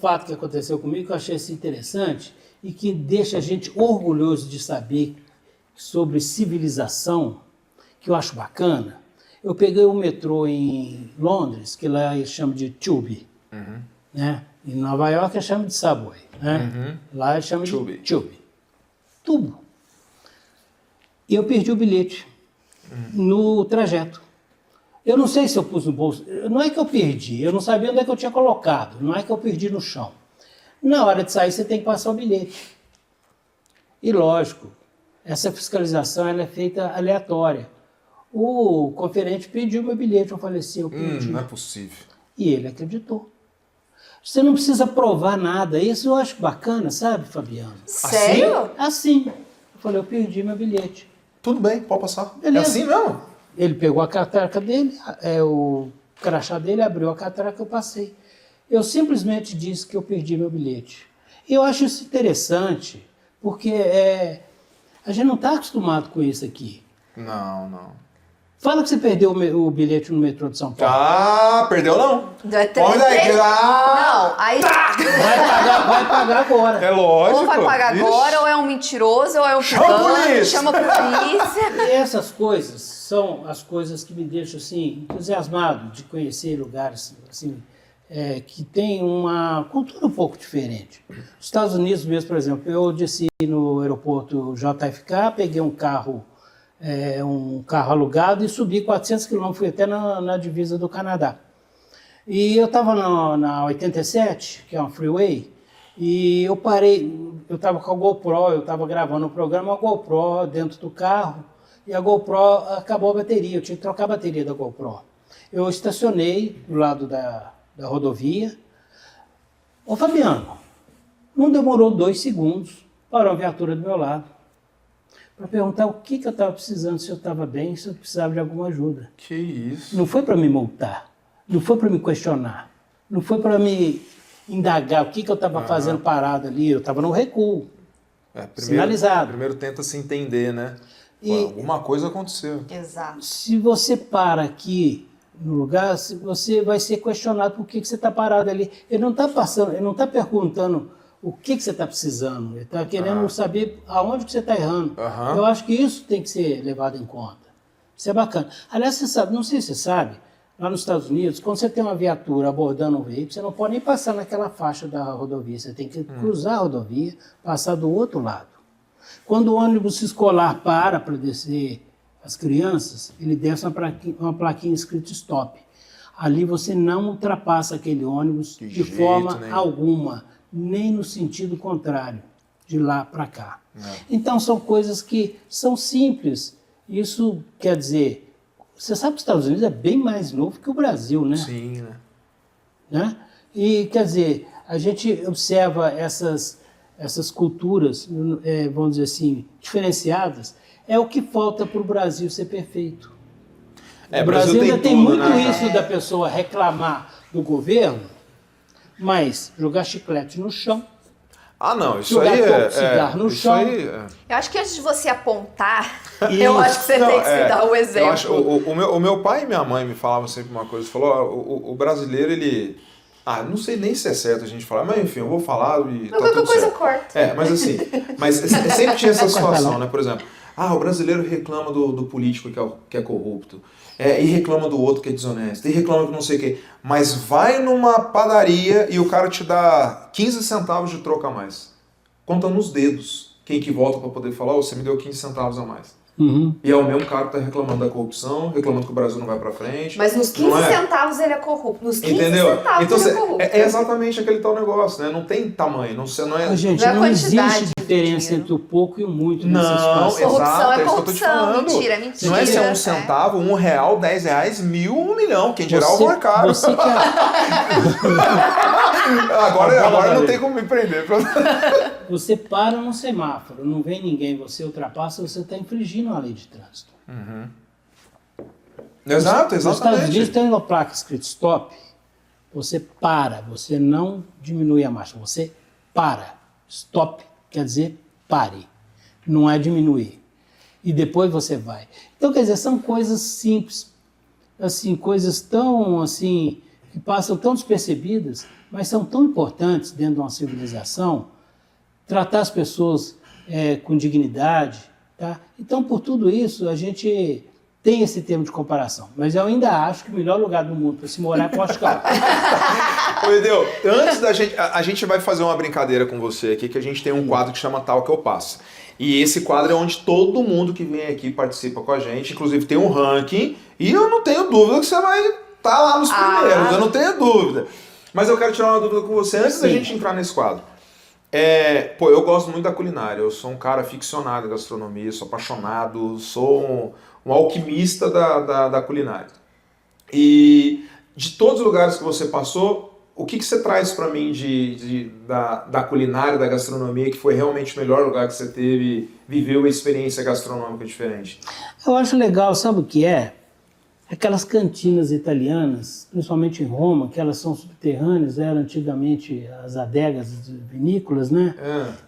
fato que aconteceu comigo que eu achei assim, interessante e que deixa a gente orgulhoso de saber sobre civilização, que eu acho bacana. Eu peguei o metrô em Londres, que lá eles chamam de Tube, né? Em Nova York eles chamam de Subway, né? Lá eles chamam de Tube. Tubo. E eu perdi o bilhete no trajeto. Eu não sei se eu pus no bolso, não é que eu perdi, eu não sabia onde é que eu tinha colocado, não é que eu perdi no chão. Na hora de sair, você tem que passar o bilhete. E lógico, essa fiscalização ela é feita aleatória. O conferente pediu meu bilhete, eu falei assim, eu perdi. Não é possível. E ele acreditou. Você não precisa provar nada, isso eu acho bacana, sabe, Fabiano? Sério? Assim. Eu falei, eu perdi meu bilhete. Tudo bem, pode passar. Beleza. É assim mesmo? Ele pegou a catraca dele, o crachá dele, abriu a catraca, eu passei. Eu simplesmente disse que eu perdi meu bilhete. E eu acho isso interessante, porque a gente não está acostumado com isso aqui. Não. Fala que você perdeu o bilhete no metrô de São Paulo. Ah, perdeu não? Olha aí, não, aí... Vai pagar agora. É lógico. Ou vai pagar agora, ou é um mentiroso, ou é um picante, chama a polícia. E essas coisas são as coisas que me deixam assim, entusiasmado de conhecer lugares assim, que tem uma cultura um pouco diferente. Nos Estados Unidos mesmo, por exemplo, eu desci no aeroporto JFK, peguei um carro alugado e subi 400 quilômetros, fui até na divisa do Canadá. E eu estava na 87, que é uma freeway, e eu parei, eu estava com a GoPro, eu estava gravando o programa, a GoPro dentro do carro, e a GoPro acabou a bateria, eu tinha que trocar a bateria da GoPro. Eu estacionei do lado da rodovia. Ô Fabiano, não demorou 2 segundos, parou a viatura do meu lado, para perguntar o que eu estava precisando, se eu estava bem, se eu precisava de alguma ajuda. Que isso? Não foi para me multar, não foi para me questionar, não foi para me indagar o que eu estava fazendo parado ali, eu estava no recuo, sinalizado. Primeiro tenta se entender, né? E alguma coisa aconteceu. Exato. se você para aqui no lugar, você vai ser questionado por que você está parado ali. Ele não está passando, ele não está perguntando o que você está precisando, ele está querendo saber aonde que você está errando. Eu acho que isso tem que ser levado em conta. Isso é bacana. Aliás, você sabe, não sei se você sabe, lá nos Estados Unidos, quando você tem uma viatura abordando um veículo, você não pode nem passar naquela faixa da rodovia, você tem que cruzar a rodovia, passar do outro lado. Quando o ônibus escolar para descer as crianças, ele desce uma plaquinha escrito stop. Ali você não ultrapassa aquele ônibus de forma alguma, nem no sentido contrário, de lá para cá. Então são coisas que são simples. Isso quer dizer, você sabe que os Estados Unidos é bem mais novo que o Brasil, né? Sim, Né? E quer dizer, a gente observa essas culturas, vamos dizer assim, diferenciadas, é o que falta para o Brasil ser perfeito. O Brasil ainda tem muito isso da pessoa reclamar do governo, mas jogar chiclete no chão, não, isso jogar aí copo de cigarro no chão. Eu acho que antes de você apontar, eu acho que você tem que se dar o exemplo. O meu pai e minha mãe me falavam sempre uma coisa, falou, o brasileiro, ele... não sei nem se é certo a gente falar, mas enfim, eu vou falar e tá qualquer tudo coisa certo. corta. Mas assim, sempre tinha essa situação, né? Por exemplo, o brasileiro reclama do político que é corrupto, e reclama do outro que é desonesto, e reclama que não sei o quê, mas vai numa padaria e o cara te dá 15 centavos de troco a mais. Conta nos dedos quem que volta para poder falar, você me deu 15 centavos a mais. E é o mesmo cara que está reclamando da corrupção, reclamando que o Brasil não vai para frente. Mas nos 15 centavos ele é corrupto. Nos 15 centavos então, ele é corrupto. É exatamente aquele tal negócio, né? Não tem tamanho. Gente, não existe diferença entre o pouco e o muito nessa situação. Corrupção é isso que eu tô te falando. Mentira, é mentira. Não é se é 1 centavo, R$1, R$10, 1.000, 1 milhão. Quem dirá o mais caro. Agora não tem como me prender. Você para num semáforo, não vem ninguém, você ultrapassa, você está infringindo a lei de trânsito. Exato, exatamente. Nos Estados Unidos tem uma placa escrito stop, você para, você não diminui a marcha, você para. Stop quer dizer pare, não é diminuir. E depois você vai. Então, quer dizer, são coisas simples, assim, coisas tão, assim, que passam tão despercebidas, mas são tão importantes dentro de uma civilização, tratar as pessoas com dignidade, tá? Então, por tudo isso, a gente tem esse termo de comparação. Mas eu ainda acho que o melhor lugar do mundo para se morar é Portugal. Entendeu? Antes da gente... A gente vai fazer uma brincadeira com você aqui, que a gente tem um quadro que chama Tal Que Eu Passo. E esse quadro é onde todo mundo que vem aqui participa com a gente. Inclusive tem um ranking. E eu não tenho dúvida que você vai estar lá nos primeiros. Eu não tenho dúvida. Mas eu quero tirar uma dúvida com você antes da gente entrar nesse quadro. Eu gosto muito da culinária. Eu sou um cara aficionado à gastronomia, sou apaixonado, sou um alquimista da culinária. E de todos os lugares que você passou, o que você traz para mim da culinária, da gastronomia, que foi realmente o melhor lugar que você teve, viveu uma experiência gastronômica diferente? Eu acho legal, sabe o que é? Aquelas cantinas italianas, principalmente em Roma, que elas são subterrâneas, eram antigamente as adegas vinícolas, né?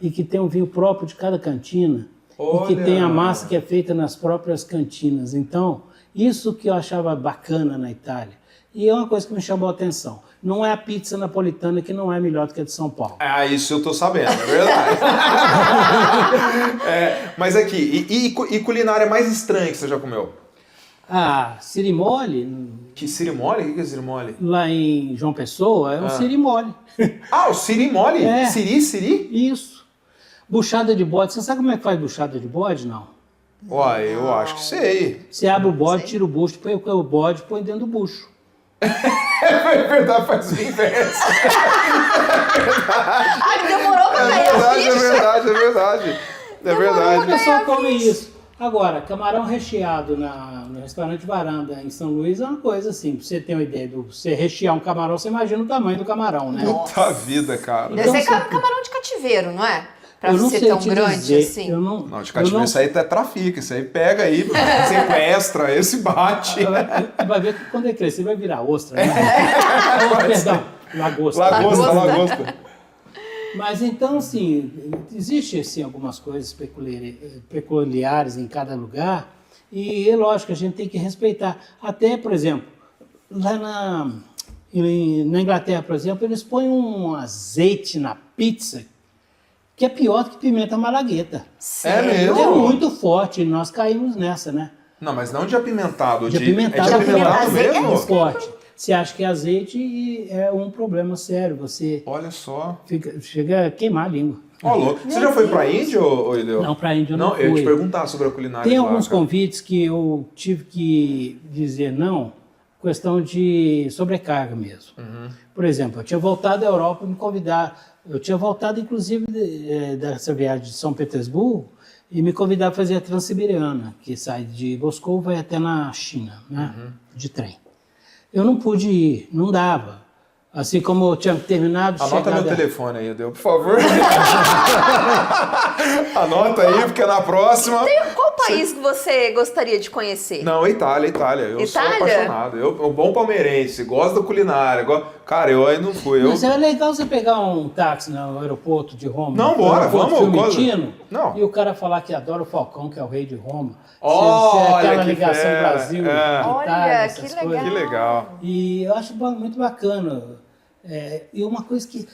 E que tem um vinho próprio de cada cantina. Olha. E que tem a massa que é feita nas próprias cantinas. Então, isso que eu achava bacana na Itália. E é uma coisa que me chamou a atenção. Não é a pizza napolitana que não é melhor do que a de São Paulo. Ah, isso eu tô sabendo, é verdade. Mas aqui, e culinária mais estranha que você já comeu? Ah, sirimole, Que sirimole? O que é sirimole? lá em João Pessoa, é um sirimole. Ah, o sirimole? É. Siri? Isso. Buchada de bode. Você sabe como é que faz buchada de bode? Não. Uai, eu acho que sei. Você abre o bode, tira o bucho, põe o bode, põe dentro do bucho. É verdade, faz o inverso. Ai, demorou pra cair a ficha. É verdade. O pessoal come isso. Agora, camarão recheado no restaurante Varanda, em São Luís, é uma coisa assim. Pra você ter uma ideia, você rechear um camarão, você imagina o tamanho do camarão, né? Puta vida, cara. Deve ser camarão de cativeiro, não é? Pra Eu não ser sei tão te grande dizer, assim. Não, de cativeiro isso aí até trafica, isso aí pega aí, sequestra, esse bate. Vai ver que quando ele crescer vai virar ostra, né? Perdão, lagosta. Lagosta. Mas então, assim, existe assim, algumas coisas peculiares em cada lugar e é lógico que a gente tem que respeitar. Até, por exemplo, lá na Inglaterra, por exemplo, eles põem um azeite na pizza que é pior do que pimenta malagueta. É mesmo? É muito forte, nós caímos nessa, né? Não, mas não de apimentado. De apimentado. É de apimentado Azeite mesmo? é Muito forte. Você acha que azeite e é um problema sério. Você Olha só. chega a queimar a língua. Ó, louco. Você já foi pra Índia, ô Ideu? Não, pra Índia eu não Não, eu ia fui. te perguntar sobre a culinária Tem de lá, alguns cara. convites que eu tive que dizer não, questão de sobrecarga mesmo. Por exemplo, eu tinha voltado da Europa me convidar, eu tinha voltado inclusive dessa viagem de São Petersburgo e me convidar a fazer a Transiberiana, que sai de Moscou e vai até na China, né, de trem. Eu não pude ir, não dava. Assim como eu tinha terminado... Anota meu telefone aí, Ideu, por favor. Anota aí, porque na próxima... Qual país que você gostaria de conhecer? Não, Itália. Eu sou Itália? apaixonado. Eu, um bom palmeirense, gosto da culinária. Cara, eu aí não fui. Mas é legal você pegar um táxi no aeroporto de Roma. Não, no bora, aeroporto vamos. Fiumicino, Não. e o cara falar que adora o Falcão, que é o rei de Roma. Olha, aquela que ligação fera. Brasil, É. Itália, Olha, essas que coisas. legal. Que legal. E eu acho muito bacana. E uma coisa que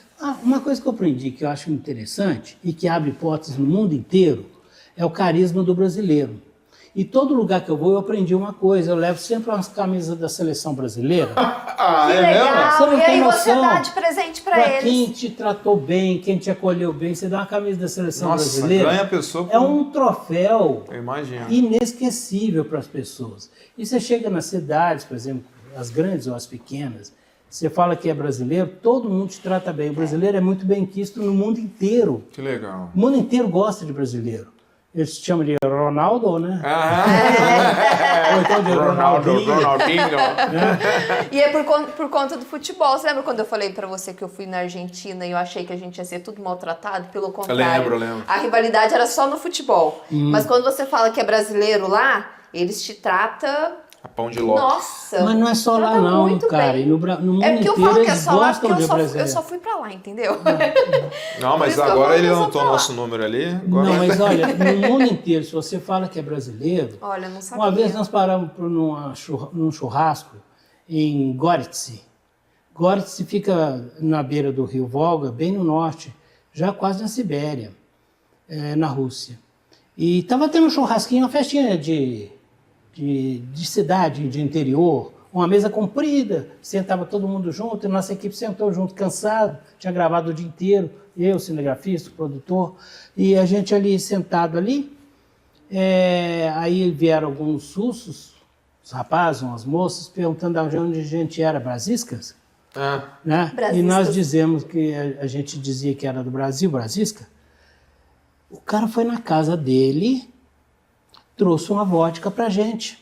eu aprendi que eu acho interessante e que abre portas no mundo inteiro é o carisma do brasileiro. E todo lugar que eu vou, eu aprendi uma coisa. Eu levo sempre umas camisas da seleção brasileira. Ah, Que é mesmo? legal. Você não E aí tem você noção. dá de presente pra Pra eles. quem te tratou bem, quem te acolheu bem, você dá uma camisa da seleção Nossa, brasileira. ganha a pessoa com... É um troféu Eu imagino. inesquecível para as pessoas. E você chega nas cidades, por exemplo, as grandes ou as pequenas, você fala que é brasileiro, todo mundo te trata bem. O brasileiro é muito bem quisto no mundo inteiro. Que legal. O mundo inteiro gosta de brasileiro. Eles te chamam de Ronaldo, né? Ou então de Ronaldinho. E é por conta do futebol. Você lembra quando eu falei pra você que eu fui na Argentina e eu achei que a gente ia ser tudo maltratado? Pelo contrário. Eu lembro. A rivalidade era só no futebol. Mas quando você fala que é brasileiro lá, eles te tratam... A pão de ló. Nossa! Mas não é só lá trata não, muito cara. bem. E no mundo É porque eu inteiro falo que é eles só lá porque gostam de eu brasileiro. só fui pra lá, entendeu? Não, mas Por isso que eu agora falo ele que eu só anotou falo. nosso número ali. Agora... Não, mas olha, no mundo inteiro, se você fala que é brasileiro... Olha, não sabia. Uma vez nós paramos num churrasco em Goritse. Goritse fica na beira do rio Volga, bem no norte, já quase na Sibéria, na Rússia. E estava tendo um churrasquinho, uma festinha de cidade, de interior, uma mesa comprida, sentava todo mundo junto, e nossa equipe sentou junto, cansado, tinha gravado o dia inteiro, eu, cinegrafista, produtor, e a gente ali sentado ali, aí vieram alguns russos, os rapazes, umas moças, perguntando onde a gente era, Brasiscas, né? Brasiscas. E nós dizemos que a gente dizia que era do Brasil, Brasisca. O cara foi na casa dele, trouxe uma vodka pra gente.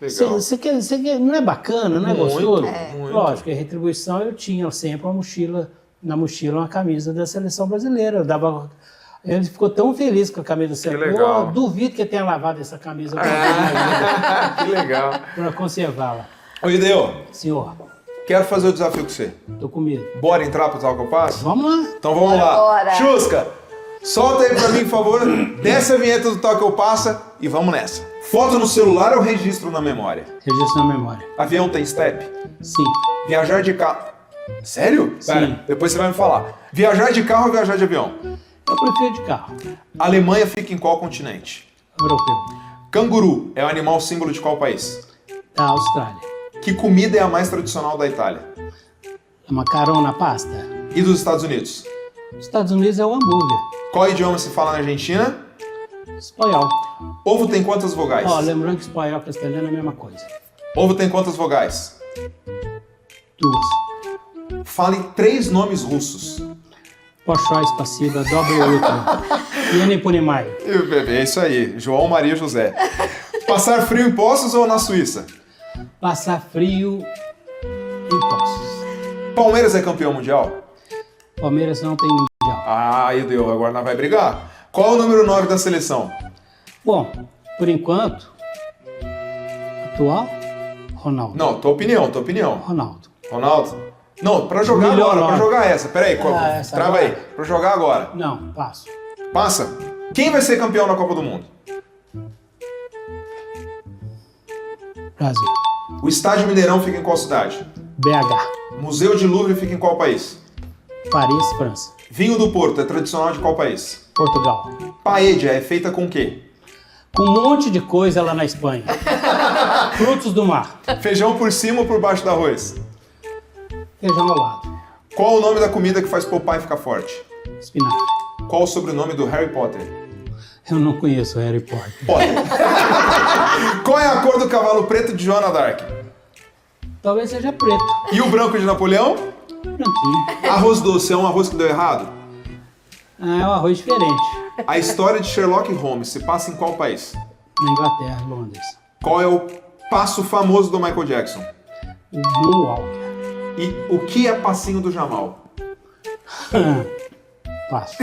Legal. Você quer, não é bacana, não é Muito, gostoso? muito. Lógico, em retribuição eu tinha sempre na mochila uma camisa da seleção brasileira. Eu dava Ele ficou tão feliz com a camisa. Que legal. Eu duvido que ele tenha lavado essa camisa Que legal. para conservá-la. Ô, Ideu, Senhor, quero fazer o desafio com você. tô com medo. Bora entrar pro Tal que eu passo? Vamos lá. Então vamos lá. Bora. Chusca, solta aí pra mim, por favor. Desce a vinheta do Tal que eu passa e vamos nessa. Foto no celular ou registro na memória? Registro na memória. Avião tem step? Sim. Viajar de carro... Sério? Sim. Pera, depois você vai me falar. Viajar de carro ou viajar de avião? Eu prefiro de carro. A Alemanha fica em qual continente? Europeu. Canguru é o animal símbolo de qual país? Da Austrália. Que comida é a mais tradicional da Itália? Macarrão na pasta. E dos Estados Unidos? Os Estados Unidos é o hambúrguer. Qual idioma se fala na Argentina? Espanhol. Ovo tem quantas vogais? Ó, lembrando que espanhol e castelhano é a mesma coisa. Ovo tem quantas vogais? 2. Fale 3 nomes russos. Pochói, Spassiba, Dobre Outro. Iene Punimai. E o bebê, é isso aí. João Maria José. Passar frio em Poços ou na Suíça? Passar frio em Poços. Palmeiras é campeão mundial? Palmeiras não tem mundial. Ah, aí deu. Agora nós vai brigar. Qual o número 9 da seleção? Bom, por enquanto, atual, Ronaldo. Não, tua opinião. Ronaldo. Ronaldo? Não, pra jogar Melhor agora, pra nove. jogar essa. Pera aí, essa trava agora? aí. Pra jogar agora. Não, passo. Passa. Quem vai ser campeão na Copa do Mundo? Brasil. O Estádio Mineirão fica em qual cidade? BH. Museu de Louvre fica em qual país? Paris, França. Vinho do Porto é tradicional de qual país? Portugal. Paella é feita com o quê? Com um monte de coisa lá na Espanha. Frutos do mar. Feijão por cima ou por baixo do arroz? Feijão ao lado. Qual o nome da comida que faz Popeye ficar forte? Espinafre. Qual o sobrenome do Harry Potter? Eu não conheço Harry Potter. Potter. Qual é a cor do cavalo preto de Joana d'Arc? Talvez seja preto. E o branco de Napoleão? Branquinho. Arroz doce é um arroz que deu errado? Ah, é um arroz diferente. A história de Sherlock Holmes se passa em qual país? Na Inglaterra, Londres. Qual é o passo famoso do Michael Jackson? O Moonwalker. E o que é passinho do Jamal? Passo.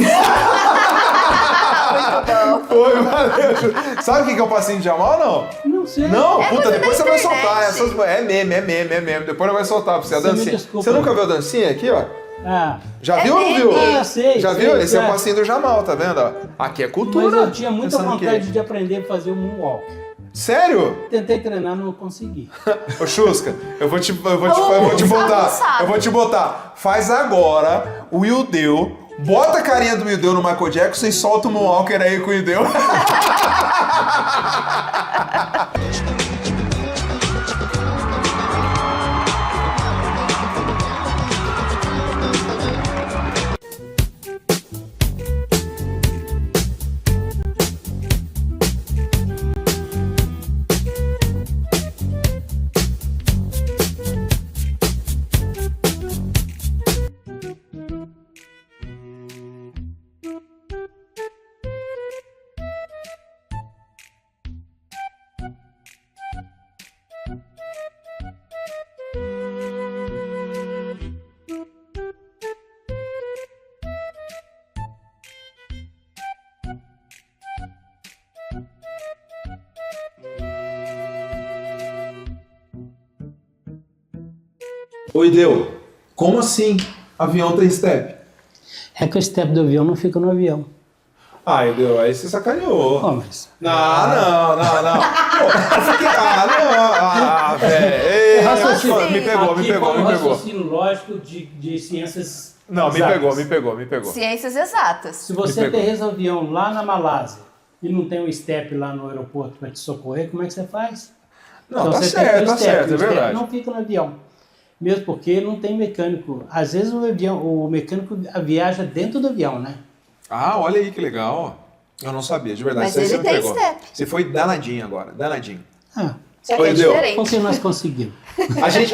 Oi, valeu. Sabe o que é o passinho do Jamal, não? Não sei. Não, É puta, coisa depois da você vai internet. soltar. É meme. Depois vai soltar pra você a Você me dancinha. desculpa. Você nunca viu a dancinha aqui, ó? Ah, Já viu ou não viu? Ah, sei, Já sei, viu? Esse é o sei. passinho do Jamal, tá vendo? ó? Aqui é cultura. mas eu tinha muita Pensando que- vontade de aprender a fazer o Moonwalker. Sério? Tentei treinar, não consegui. Ô, Chusca, eu vou te botar. Sabe. Eu vou te botar. Faz agora o Ildeu. Bota a carinha do Ildeu no Michael Jackson e solta o Moonwalker aí com o Ildeu. Oi, Deu. Como assim? Avião tem step? É que o step do avião não fica no avião. Ah, Deu, aí você sacaneou. Oh, mas... Não. Pô, eu fiquei... velho. Raciocínio. Me pegou. Foi um raciocínio lógico de ciências Não, me exatas. pegou. Ciências exatas. Se você Me pegou. aterriza o avião lá na Malásia e não tem um step lá no aeroporto para te socorrer, como é que você faz? Não, tá você tem que ter certo, o step. é O step verdade. não fica no avião. Mesmo porque não tem mecânico. Às vezes o mecânico viaja dentro do avião, né? Ah, olha aí que legal. Eu não sabia, de verdade. Mas Isso aí ele você me tem pegou. step. Você foi danadinho agora, danadinho. Ah, Só que Oi, é Deu. diferente. o que nós conseguimos?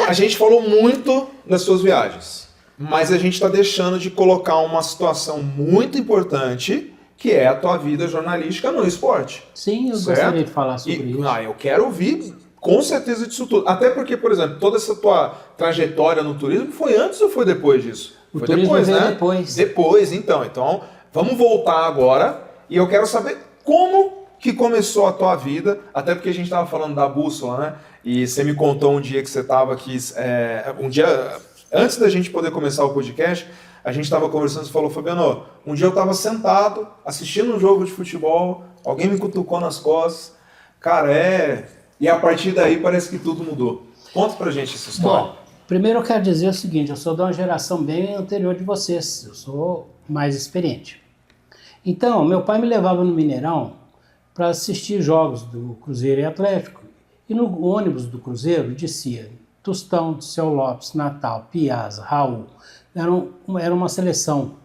A gente falou muito das suas viagens, mas a gente está deixando de colocar uma situação muito importante, que é a tua vida jornalística no esporte. Sim, eu Certo? gostaria de falar sobre isso. Eu quero ouvir com certeza disso tudo. Até porque, por exemplo, toda essa tua trajetória no turismo foi antes ou foi depois disso? O foi turismo depois, veio né? depois. Depois, então. Então, vamos voltar agora e eu quero saber como que começou a tua vida, até porque a gente estava falando da bússola, né? E você me contou um dia que você estava aqui, um dia antes da gente poder começar o podcast, a gente estava conversando e falou, Fabiano, um dia eu estava sentado, assistindo um jogo de futebol, alguém me cutucou nas costas, cara, e a partir daí parece que tudo mudou. Conta pra gente essa história. Bom, primeiro eu quero dizer o seguinte, eu sou de uma geração bem anterior de vocês, eu sou mais experiente. Então, meu pai me levava no Mineirão para assistir jogos do Cruzeiro e Atlético. E no ônibus do Cruzeiro descia Tostão, Seu Lopes, Natal, Piazza, Raul. Era uma seleção.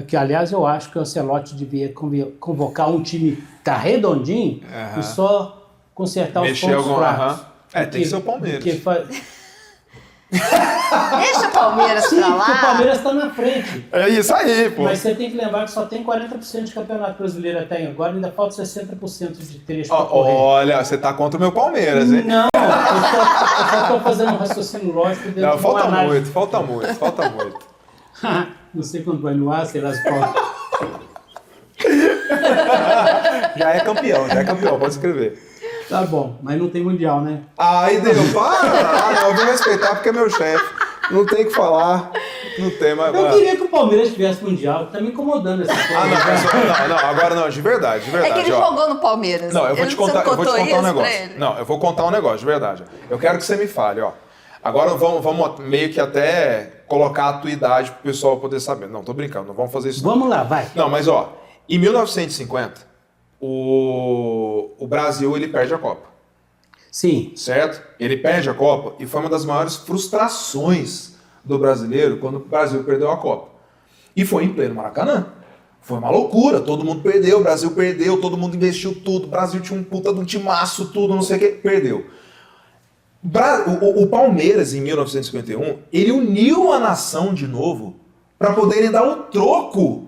Que, aliás, eu acho que o Ancelotti devia convocar um time que tá redondinho e só consertar os pontos fracos. Tem que ser o Palmeiras. Deixa o Palmeiras pra lá. Porque o Palmeiras está na frente. É isso aí, pô. Mas você tem que lembrar que só tem 40% de campeonato brasileiro até agora, ainda falta 60% de trecho para correr. Olha, você tá contra o meu Palmeiras, hein? Não, eu só estou fazendo um raciocínio lógico dentro de uma análise. Falta muito. Não sei quando vai no ar, sei lá se pode. Já é campeão, pode escrever. Tá bom, mas não tem mundial, né? Aí deu, para! Eu vou respeitar porque é meu chefe. Não tem que falar, não tem mais. Eu queria que o Palmeiras tivesse mundial, tá me incomodando essa coisa. Não, agora não, de verdade. É que ele jogou no Palmeiras. Não, eu vou te contar um negócio. Não, eu vou contar um negócio, de verdade. Eu quero que você me fale, ó. Agora vamos meio que até colocar a tua idade pro pessoal poder saber. Não, tô brincando, não vamos fazer isso. Vamos lá, vai. Não, mas ó, em 1950, o Brasil, ele perde a Copa. Sim. Certo? Ele perde a Copa e foi uma das maiores frustrações do brasileiro quando o Brasil perdeu a Copa. E foi em pleno Maracanã. Foi uma loucura, todo mundo perdeu, o Brasil perdeu, todo mundo investiu tudo, o Brasil tinha um puta de um timaço, tudo, não sei o que, perdeu. O Palmeiras, em 1951, ele uniu a nação de novo para poderem dar o troco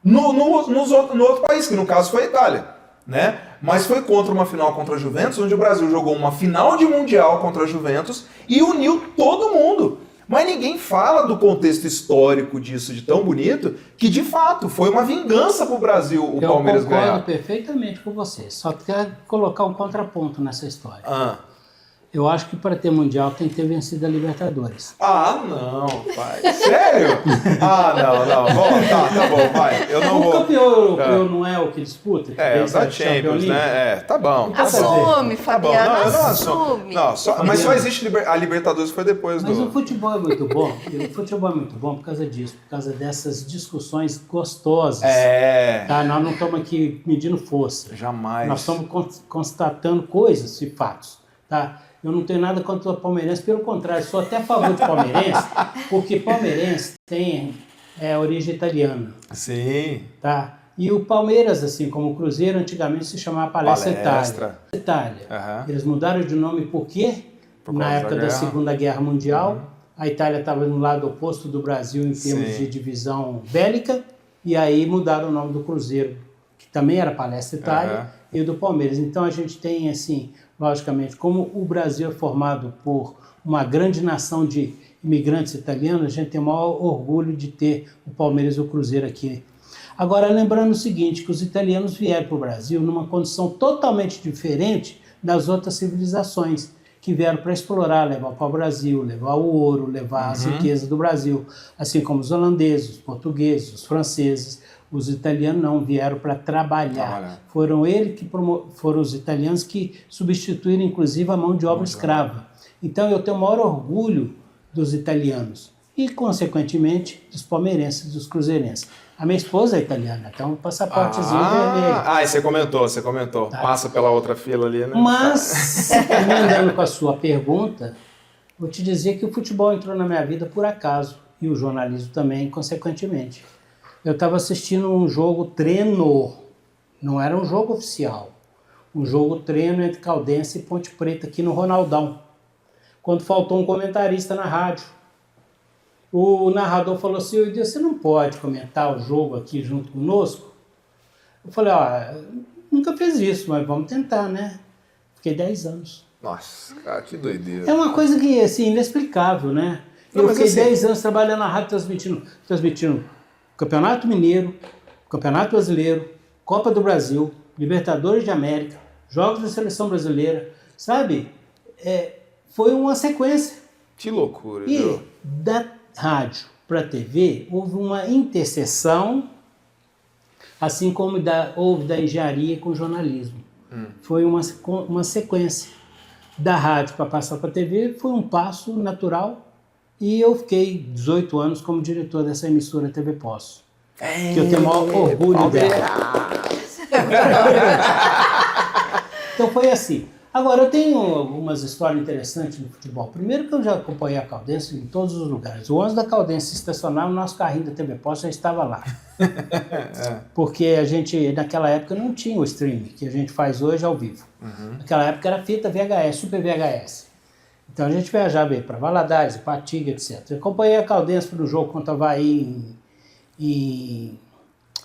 no outro país, que no caso foi a Itália, né? Mas foi contra uma final contra a Juventus, onde o Brasil jogou uma final de Mundial contra a Juventus e uniu todo mundo. Mas ninguém fala do contexto histórico disso, de tão bonito, que de fato foi uma vingança pro Brasil o Palmeiras ganhar. Eu concordo perfeitamente com você, só quero colocar um contraponto nessa história. Eu acho que para ter Mundial tem que ter vencido a Libertadores. Ah, não, pai. Sério? Não. Bom, tá bom, vai. Eu não vou. O campeão europeu não é o que disputa? Os da Champions, né? Tá bom. Assume, Fabiano, eu não assume. Mas só existe a Libertadores, foi depois Mas o futebol é muito bom. O futebol é muito bom por causa disso, por causa dessas discussões gostosas. Tá? Nós não estamos aqui medindo força. Jamais. Nós estamos constatando coisas e fatos. Tá? Eu não tenho nada contra o palmeirense, pelo contrário, sou até a favor do palmeirense, porque palmeirense tem origem italiana. Sim. Tá? E o Palmeiras, assim como o Cruzeiro, antigamente se chamava Palestra Itália. Eles mudaram de nome por quê? Na época da Segunda Guerra Mundial, a Itália estava no lado oposto do Brasil em termos de divisão bélica, e aí mudaram o nome do Cruzeiro, que também era Palestra Itália, e do Palmeiras. Então a gente tem, assim, logicamente, como o Brasil é formado por uma grande nação de imigrantes italianos, a gente tem o maior orgulho de ter o Palmeiras e o Cruzeiro aqui. Agora, lembrando o seguinte, que os italianos vieram para o Brasil numa condição totalmente diferente das outras civilizações, que vieram para explorar, levar para o Brasil, levar o ouro, levar as riquezas do Brasil, assim como os holandeses, os portugueses, os franceses. Os italianos não vieram para trabalhar. Foram os italianos que substituíram, inclusive, a mão de obra escrava. Então, eu tenho o maior orgulho dos italianos e, consequentemente, dos palmeirenses e dos cruzeirenses. A minha esposa é italiana, então um passaportezinho vermelho. E você comentou. Tá. Passa pela outra fila ali, né? Mas, emendando com a sua pergunta, vou te dizer que o futebol entrou na minha vida por acaso e o jornalismo também, consequentemente. Eu estava assistindo um jogo treino, não era um jogo oficial, um jogo treino entre Caldense e Ponte Preta aqui no Ronaldão, quando faltou um comentarista na rádio. O narrador falou assim: você não pode comentar o jogo aqui junto conosco? Eu falei: nunca fiz isso, mas vamos tentar, né? Fiquei 10 anos. Nossa, cara, que doideira. É uma coisa que, assim, inexplicável, né? Eu fiquei 10 anos trabalhando na rádio, transmitindo Campeonato Mineiro, Campeonato Brasileiro, Copa do Brasil, Libertadores de América, Jogos da Seleção Brasileira, sabe? Foi uma sequência. Que loucura, E viu? da rádio para a TV houve uma interseção, assim como houve da engenharia com o jornalismo. Foi uma sequência. Da rádio para passar para a TV foi um passo natural e eu fiquei 18 anos como diretor dessa emissora TV Pós. Que eu tenho o maior orgulho dela. Então foi assim. Agora, eu tenho algumas histórias interessantes no futebol. Primeiro que eu já acompanhei a Caldense em todos os lugares. O ônibus da Caldense estacionava, o nosso carrinho da TV Pós já estava lá. Porque a gente, naquela época, não tinha o streaming, que a gente faz hoje ao vivo. Naquela época era fita VHS, Super VHS. Então a gente viajava para Valadares, Ipatinga, etc. Eu acompanhei a Caldense no jogo contra o Avaí em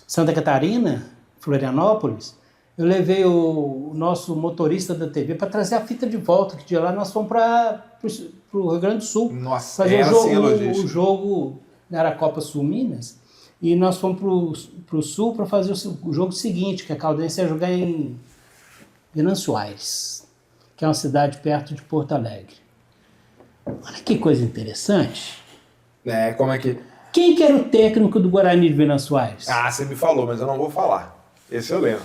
Santa Catarina, Florianópolis. Eu levei o nosso motorista da TV para trazer a fita de volta, que de lá nós fomos para o Rio Grande do Sul. Nossa, fazer assim o jogo, era a Copa Sul Minas, e nós fomos para o Sul para fazer o jogo seguinte, que a Caldense ia jogar em Venâncio Aires, que é uma cidade perto de Porto Alegre. Olha que coisa interessante. Como é que... Quem que era o técnico do Guarani de Venâncio Aires? Ah, você me falou, mas eu não vou falar. Esse eu lembro.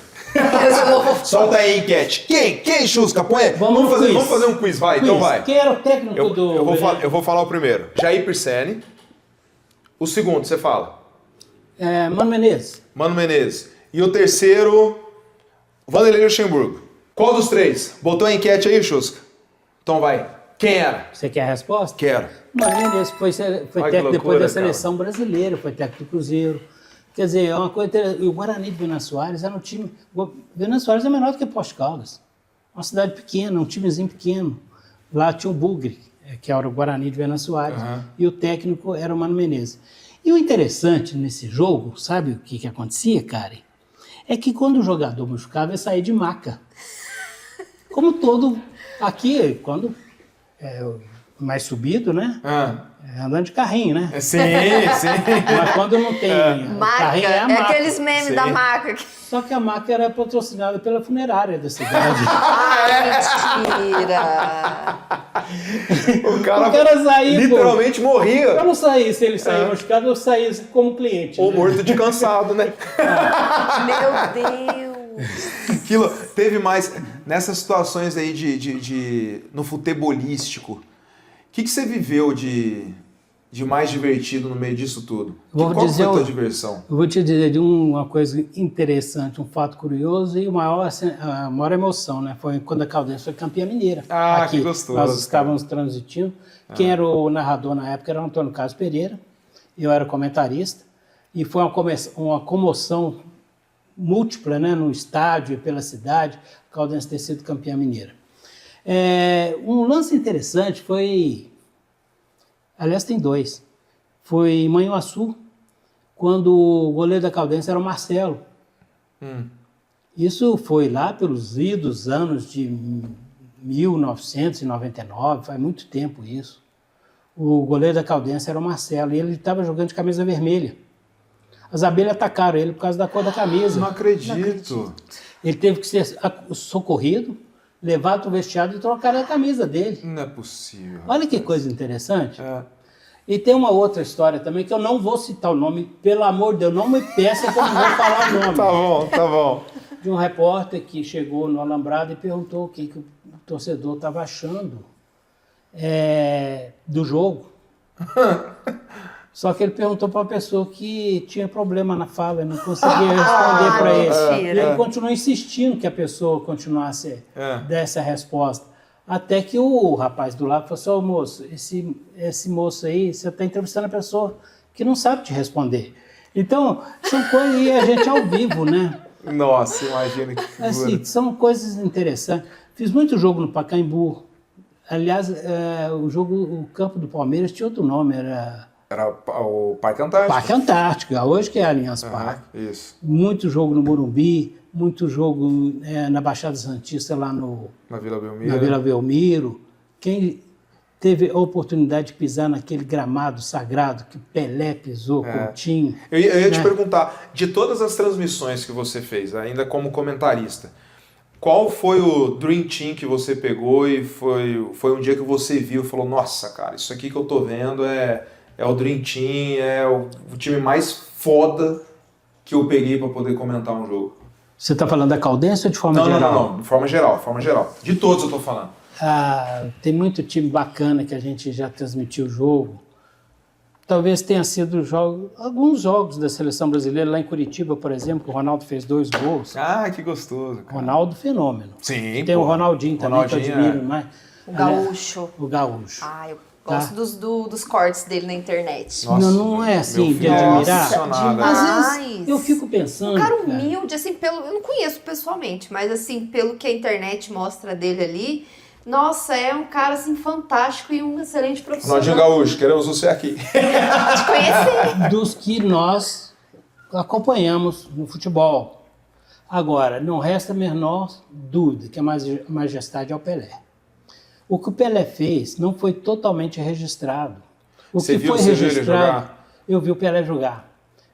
Solta aí a enquete. Quem, Chusca? Põe. Vamos fazer um quiz, vai. Então vai. Quem era o técnico do... Eu vou falar o primeiro. Jair Pisani. O segundo, você fala? Mano Menezes. Mano Menezes. E o terceiro, Vanderlei Luxemburgo. Qual dos três? Botou a enquete aí, Chusca? Então vai. Quem era? Você quer a resposta? Quero. Mano Menezes foi técnico depois da seleção brasileira, foi técnico do Cruzeiro. Quer dizer, é uma coisa interessante. O Guarani de Venâncio Aires era um time... Venâncio Aires é menor do que Poços de Caldas. Uma cidade pequena, um timezinho pequeno. Lá tinha o Bugre, que era o Guarani de Venâncio Aires. E o técnico era o Mano Menezes. E o interessante nesse jogo, sabe o que acontecia, Karen? É que quando o jogador machucava, ele saía de maca. Como todo... Aqui, quando... mais subido, né? Andando de carrinho, né? Sim. Mas quando não tem maca, carrinho, é a maca. Aqueles memes da maca. Só que a maca era patrocinada pela funerária da cidade. Mentira! O cara saía, literalmente morria. Eu não saía, se ele saía machucado, eu saía como cliente. Ou morto de cansado, né? Meu Deus! Teve mais... Nessas situações aí no futebolístico, o que você viveu de mais divertido no meio disso tudo? Qual foi a tua diversão? Eu vou te dizer de uma coisa interessante, um fato curioso e a maior emoção, né? Foi quando a Caldense foi campeã mineira. Que gostoso. Nós estávamos transmitindo. Quem era o narrador na época era o Antônio Carlos Pereira. Eu era comentarista. E foi uma comoção múltipla, né? No estádio e pela cidade, a Caldense ter sido campeã mineira. Um lance interessante foi... Aliás, tem dois. Foi em Manhuaçu, quando o goleiro da Caldense era o Marcelo. Isso foi lá pelos idos anos de 1999, faz muito tempo isso. O goleiro da Caldense era o Marcelo e ele estava jogando de camisa vermelha. As abelhas atacaram ele por causa da cor da camisa. Não acredito. Ele teve que ser socorrido, levado para o vestiário e trocar a camisa dele. Não é possível. Olha que coisa interessante. E tem uma outra história também, que eu não vou citar o nome, pelo amor de Deus, não me peça que eu não vou falar o nome. Tá bom. De um repórter que chegou no Alambrado e perguntou o que o torcedor estava achando do jogo. Só que ele perguntou para uma pessoa que tinha problema na fala, não conseguia responder para ele. E ele continuou insistindo que a pessoa continuasse dessa resposta. Até que o rapaz do lado falou assim: ô moço, esse moço aí, você está entrevistando a pessoa que não sabe te responder. Então, são coisas, e a gente ao vivo, né? Nossa, imagina que figura. Assim, são coisas interessantes. Fiz muito jogo no Pacaembu. Aliás, o campo do Palmeiras tinha outro nome, era o Parque Antártico. Parque Antártico, hoje que é a Allianz Parque. Isso. Muito jogo no Morumbi, muito jogo na Baixada Santista, lá na Vila Belmiro. Na Vila Belmiro. teve a oportunidade de pisar naquele gramado sagrado que Pelé pisou, Coutinho. Eu ia te perguntar, de todas as transmissões que você fez, ainda como comentarista, qual foi o Dream Team que você pegou e foi um dia que você viu e falou, nossa, cara, isso aqui que eu tô vendo é o Dream Team, é o time mais foda que eu peguei para poder comentar um jogo? Você está falando da Caldense ou de forma geral? Não, de forma geral. De todos eu tô falando. Tem muito time bacana que a gente já transmitiu o jogo. Talvez tenha sido alguns jogos da seleção brasileira, lá em Curitiba, por exemplo, o Ronaldo fez 2 gols. Que gostoso, cara. Ronaldo, fenômeno. Sim, tem o Ronaldinho também, que eu admiro mais. O Gaúcho. O Gaúcho. Eu gosto dos cortes dele na internet. Nossa, não é assim de admirar. Às vezes eu fico pensando. Um cara humilde, assim, eu não conheço pessoalmente, mas assim, pelo que a internet mostra dele ali, nossa, é um cara assim fantástico e um excelente profissional. Ronaldinho Gaúcho, queremos você aqui. Te conhecer. Dos que nós acompanhamos no futebol. Agora, não resta a menor dúvida que a majestade é o Pelé. O que o Pelé fez não foi totalmente registrado. Você viu ele jogar? Eu vi o Pelé jogar.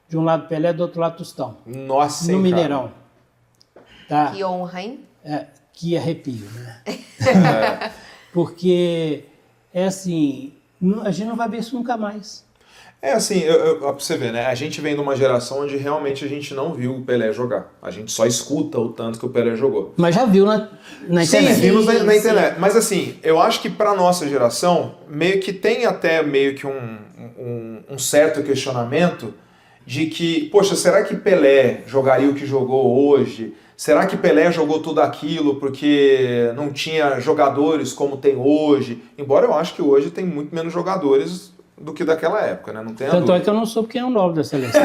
De um lado Pelé, do outro lado Tostão. Nossa, no Mineirão. Tá? Que honra, hein? Que arrepio, né? Porque é assim, a gente não vai ver isso nunca mais. É assim, pra você ver, né? A gente vem de uma geração onde realmente a gente não viu o Pelé jogar. A gente só escuta o tanto que o Pelé jogou. Mas já viu na internet. Sim, vimos na internet. Mas assim, eu acho que pra nossa geração, meio que tem até meio que um certo questionamento de que, poxa, será que Pelé jogaria o que jogou hoje? Será que Pelé jogou tudo aquilo porque não tinha jogadores como tem hoje? Embora eu acho que hoje tem muito menos jogadores do que daquela época, né? Não tem Tanto é que eu não soube quem é o nome da seleção.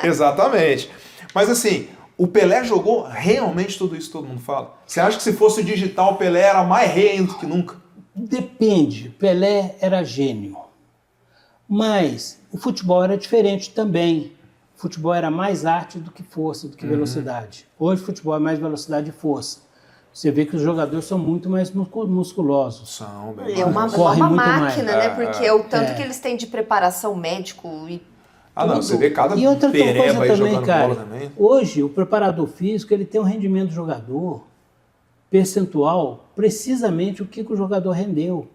Exatamente. Mas assim, o Pelé jogou realmente tudo isso que todo mundo fala? Você acha que se fosse o digital, o Pelé era mais rei ainda do que nunca? Depende. Pelé era gênio. Mas o futebol era diferente também. O futebol era mais arte do que força, do que velocidade. Hoje o futebol é mais velocidade e força. Você vê que os jogadores são muito mais musculosos. São, bem É uma máquina, né? Porque o tanto que eles têm de preparação médico e não, você vê cada e outra coisa pereba aí também, jogando cara, bola também. Hoje, o preparador físico, ele tem um rendimento do jogador percentual, precisamente o que o jogador rendeu.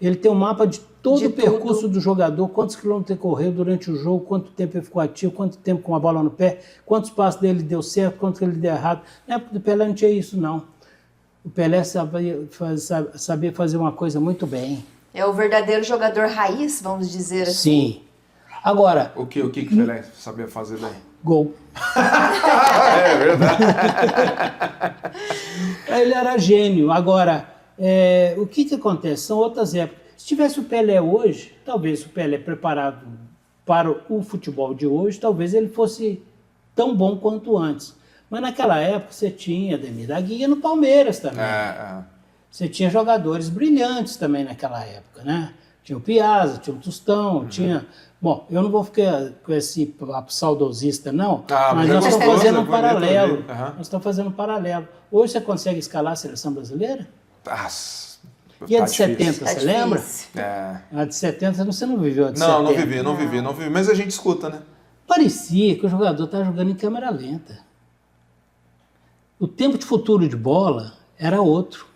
Ele tem um mapa de todo o percurso do jogador, quantos quilômetros ele correu durante o jogo, quanto tempo ele ficou ativo, quanto tempo com a bola no pé, quantos passos dele deu certo, quantos ele deu errado. Na época do Pelé não tinha isso, não. O Pelé sabia fazer uma coisa muito bem. É o verdadeiro jogador raiz, vamos dizer assim. Sim. Agora... O que o Pelé sabia fazer bem? Gol. É verdade. Ele era gênio. Agora, o que acontece? São outras épocas. Se tivesse o Pelé hoje, talvez o Pelé preparado para o futebol de hoje, talvez ele fosse tão bom quanto antes. Mas naquela época você tinha Ademir da Guia no Palmeiras também. Você tinha jogadores brilhantes também naquela época, né? Tinha o Piazza, tinha o Tostão, tinha... Bom, eu não vou ficar com esse papo saudosista, não, mas nós estamos fazendo um paralelo. Nós estamos fazendo um paralelo. Hoje você consegue escalar a seleção brasileira? E a de 70, você lembra? A de 70, você não viveu a de 70. Não vivi. Mas a gente escuta, né? Parecia que o jogador estava jogando em câmera lenta. O tempo de futuro de bola era outro.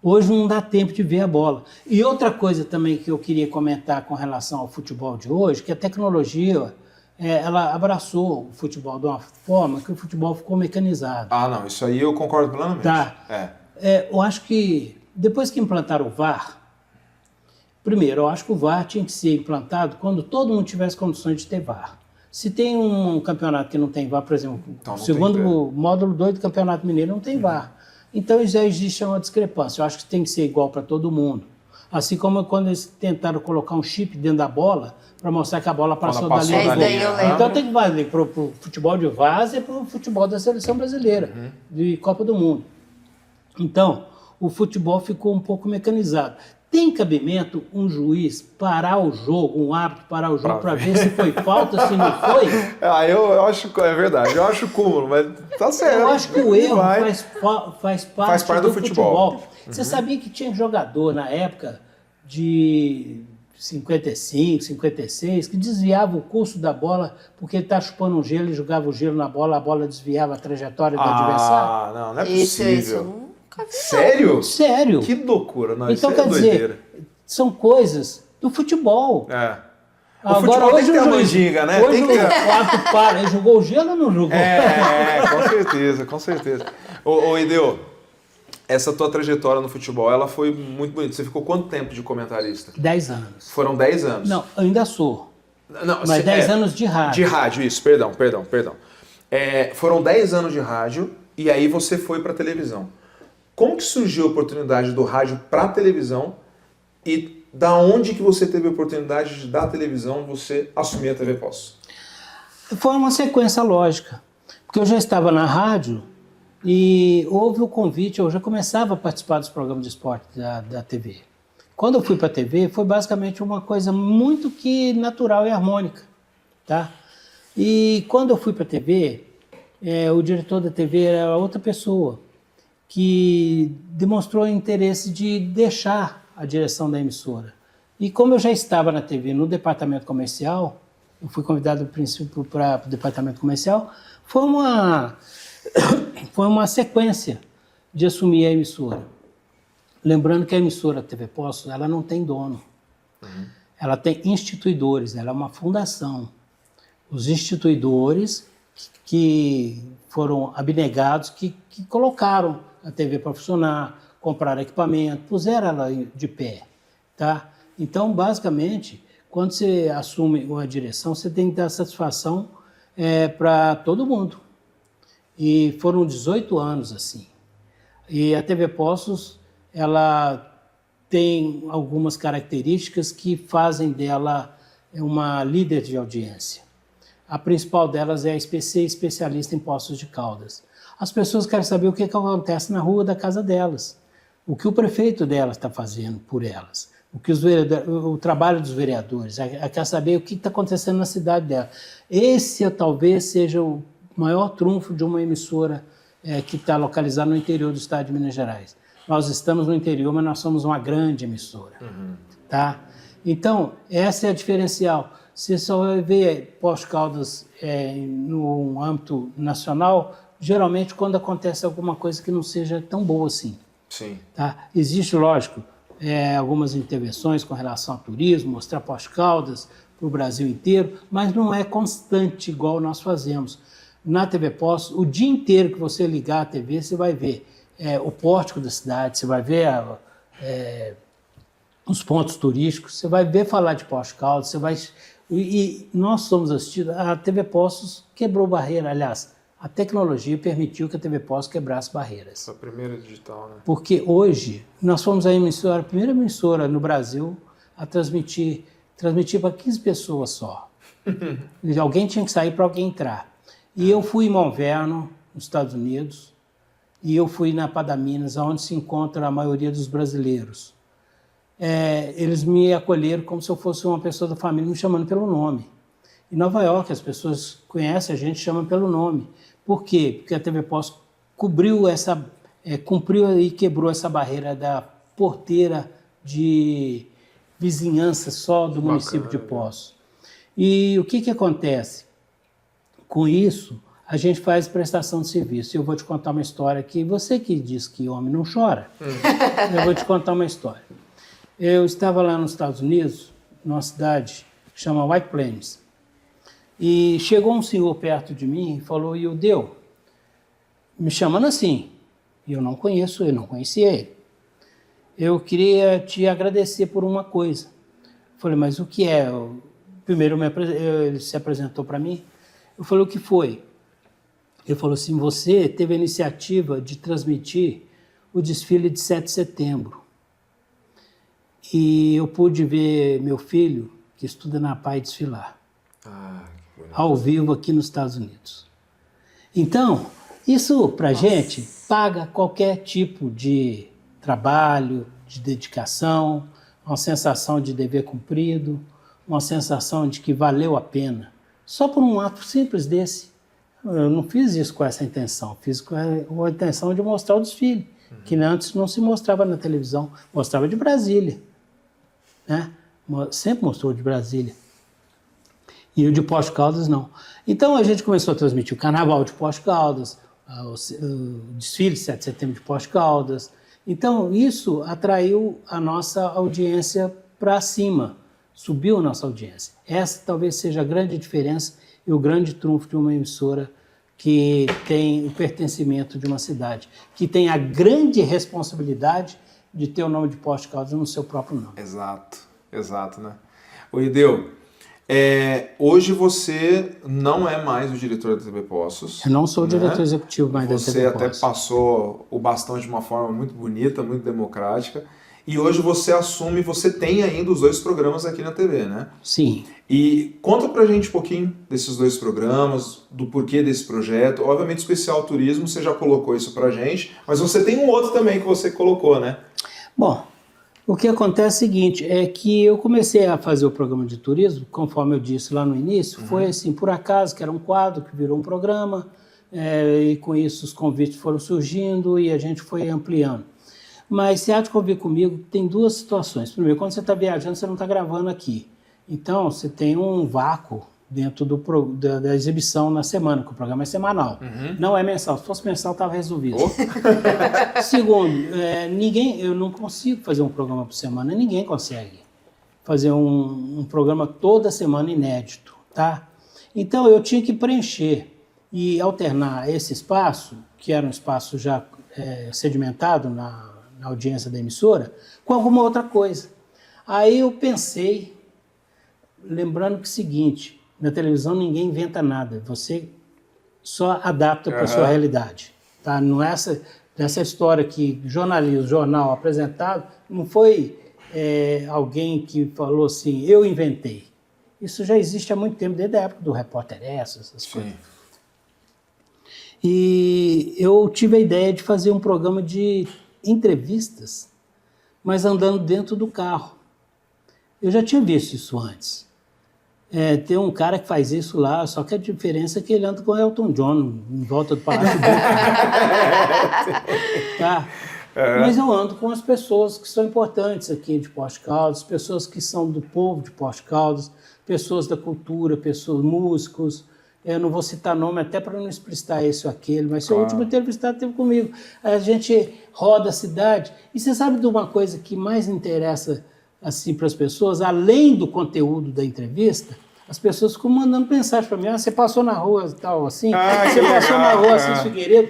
Hoje não dá tempo de ver a bola. E outra coisa também que eu queria comentar com relação ao futebol de hoje, que a tecnologia ela abraçou o futebol de uma forma que o futebol ficou mecanizado. Não, isso aí eu concordo plenamente. Eu acho que depois que implantaram o VAR, primeiro, eu acho que o VAR tinha que ser implantado quando todo mundo tivesse condições de ter VAR. Se tem um campeonato que não tem VAR, por exemplo, o segundo módulo 2 do Campeonato Mineiro não tem VAR. Então já existe uma discrepância. Eu acho que tem que ser igual para todo mundo. Assim como quando eles tentaram colocar um chip dentro da bola para mostrar que a bola passou da linha. Então tem que valer para o futebol de várzea e para o futebol da seleção brasileira, de Copa do Mundo. Então, o futebol ficou um pouco mecanizado. Tem cabimento um juiz parar o jogo, um árbitro parar o jogo para ver se foi falta, se não foi? Eu acho que é verdade, eu acho cúmulo, mas tá certo. Eu acho que o erro faz parte do futebol. Você sabia que tinha jogador na época de 55, 56, que desviava o curso da bola porque ele estava chupando um gelo, ele jogava o gelo na bola, a bola desviava a trajetória do adversário? Não é possível. Isso Sério? Sério. Que loucura. Não, então, isso é quer doideira. dizer, são coisas do futebol. O futebol tem que ter a mandinga, né? Hoje o árbitro para, ele jogou o gelo ou não jogou? Com certeza. Ô Ideu, essa tua trajetória no futebol, ela foi muito bonita. Você ficou quanto tempo de comentarista? 10 anos. Foram 10 anos? Não, ainda sou. Não, mas 10 anos de rádio. De rádio, isso, perdão. Foram 10 anos de rádio e aí você foi para televisão. Como que surgiu a oportunidade do rádio para televisão e da onde que você teve a oportunidade de da televisão você assumir a TV Pós? Foi uma sequência lógica, porque eu já estava na rádio e houve o convite, eu já começava a participar dos programas de esporte da TV. Quando eu fui para a TV, foi basicamente uma coisa muito que natural e harmônica, tá? E quando eu fui para a TV, o diretor da TV era outra pessoa, que demonstrou interesse de deixar a direção da emissora. E como eu já estava na TV, no departamento comercial, eu fui convidado, no princípio, para o departamento comercial, foi uma sequência de assumir a emissora. Lembrando que a emissora TV Poços, ela não tem dono. Ela tem instituidores, ela é uma fundação. Os instituidores que foram abnegados, que colocaram a TV para funcionar, compraram equipamento, puseram ela de pé, tá? Então, basicamente, quando você assume uma direção, você tem que dar satisfação para todo mundo. E foram 18 anos assim. E a TV Poços, ela tem algumas características que fazem dela uma líder de audiência. A principal delas é a ser especialista em Poços de Caldas. As pessoas querem saber o que acontece na rua da casa delas, o que o prefeito delas está fazendo por elas, o trabalho dos vereadores, quer saber o que está acontecendo na cidade dela. Esse talvez seja o maior trunfo de uma emissora que está localizada no interior do estado de Minas Gerais. Nós estamos no interior, mas nós somos uma grande emissora. Tá? Então, essa é a diferencial. Você só vai ver Pós-Caldas no âmbito nacional, geralmente quando acontece alguma coisa que não seja tão boa assim. Sim. Tá? Existe, lógico, algumas intervenções com relação ao turismo, mostrar Pós-Caldas para o Brasil inteiro, mas não é constante igual nós fazemos. Na TV Poços, o dia inteiro que você ligar a TV, você vai ver o pórtico da cidade, você vai ver os pontos turísticos, você vai ver falar de Pós-Caldas, você vai... E nós somos assistidos, a TV Poços quebrou barreira, aliás, a tecnologia permitiu que a TV Poços quebrasse barreiras. A primeira digital, né? Porque hoje nós fomos a primeira emissora no Brasil a transmitir para 15 pessoas só. Alguém tinha que sair para alguém entrar. E eu fui em Mount Vernon, nos Estados Unidos, e eu fui na Padaminas, onde se encontra a maioria dos brasileiros. Eles me acolheram como se eu fosse uma pessoa da família, me chamando pelo nome. Em Nova York, as pessoas conhecem a gente, chamam pelo nome. Por quê? Porque a TV Poços cumpriu e quebrou essa barreira da porteira de vizinhança só do município de Poços. E o que acontece? Com isso, a gente faz prestação de serviço. Eu vou te contar uma história aqui. Você que diz que homem não chora, eu vou te contar uma história. Eu estava lá nos Estados Unidos, numa cidade que chama White Plains, e chegou um senhor perto de mim e falou: Ildeu, me chamando assim, e eu não conhecia ele. Eu queria te agradecer por uma coisa. Eu falei: mas o que é? Primeiro ele se apresentou para mim. Eu falei: o que foi? Ele falou assim: você teve a iniciativa de transmitir o desfile de 7 de setembro. E eu pude ver meu filho, que estuda na PAI, desfilar. Ao vivo aqui nos Estados Unidos. Então, isso pra gente paga qualquer tipo de trabalho, de dedicação. uma sensação de dever cumprido, uma sensação de que valeu a pena. Só por um ato simples desse. Eu não fiz isso com essa intenção, fiz com a intenção de mostrar o desfile, que antes não se mostrava na televisão, mostrava de Brasília, né? Sempre mostrou de Brasília. E o de Poços de Caldas não. Então a gente começou a transmitir o Carnaval de Poços de Caldas, o desfile 7 de setembro de Poços de Caldas. Então isso atraiu a nossa audiência para cima, subiu a nossa audiência. Essa talvez seja a grande diferença e o grande trunfo de uma emissora que tem o pertencimento de uma cidade, que tem a grande responsabilidade de ter o nome de Poços de Caldas no seu próprio nome. Exato, né? Ô Ideu, hoje você não é mais o diretor da TV Poços. Eu não sou o diretor executivo mais da TV Poços. Você até passou o bastão de uma forma muito bonita, muito democrática. E hoje você tem ainda os 2 programas aqui na TV, né? Sim. E conta pra gente um pouquinho desses 2 programas, do porquê desse projeto. Obviamente, Especial Turismo, você já colocou isso pra gente, mas você tem um outro também que você colocou, né? Bom, o que acontece é o seguinte, é que eu comecei a fazer o programa de turismo, conforme eu disse lá no início, foi assim, por acaso, que era um quadro que virou um programa, e com isso os convites foram surgindo e a gente foi ampliando. Mas você há de convir comigo que tem 2 situações. Primeiro, quando você está viajando, você não está gravando aqui. Então, você tem um vácuo dentro da exibição na semana, que o programa é semanal. Não é mensal. Se fosse mensal, estava resolvido. Segundo, eu não consigo fazer um programa por semana. Ninguém consegue fazer um programa toda semana inédito, tá? Então, eu tinha que preencher e alternar esse espaço, que era um espaço já sedimentado na audiência da emissora, com alguma outra coisa. Aí eu pensei, lembrando que é o seguinte, na televisão ninguém inventa nada, você só adapta para a sua realidade. Tá? Não é essa história que jornal apresentado, não foi alguém que falou assim, eu inventei. Isso já existe há muito tempo, desde a época do Repórter essas coisas. E eu tive a ideia de fazer um programa de entrevistas, mas andando dentro do carro. Eu já tinha visto isso antes. Tem um cara que faz isso lá, só que a diferença é que ele anda com o Elton John em volta do Palácio tá? Mas eu ando com as pessoas que são importantes aqui de Poços de Caldas, pessoas que são do povo de Poços de Caldas, pessoas da cultura, músicos. Eu não vou citar nome até para não explicitar esse ou aquele, mas seu último entrevistado teve comigo. A gente roda a cidade. E você sabe de uma coisa que mais interessa assim, para as pessoas, além do conteúdo da entrevista, as pessoas ficam mandando mensagem para mim. Você passou na rua tal, assim? Você passou na rua Assis Figueiredo?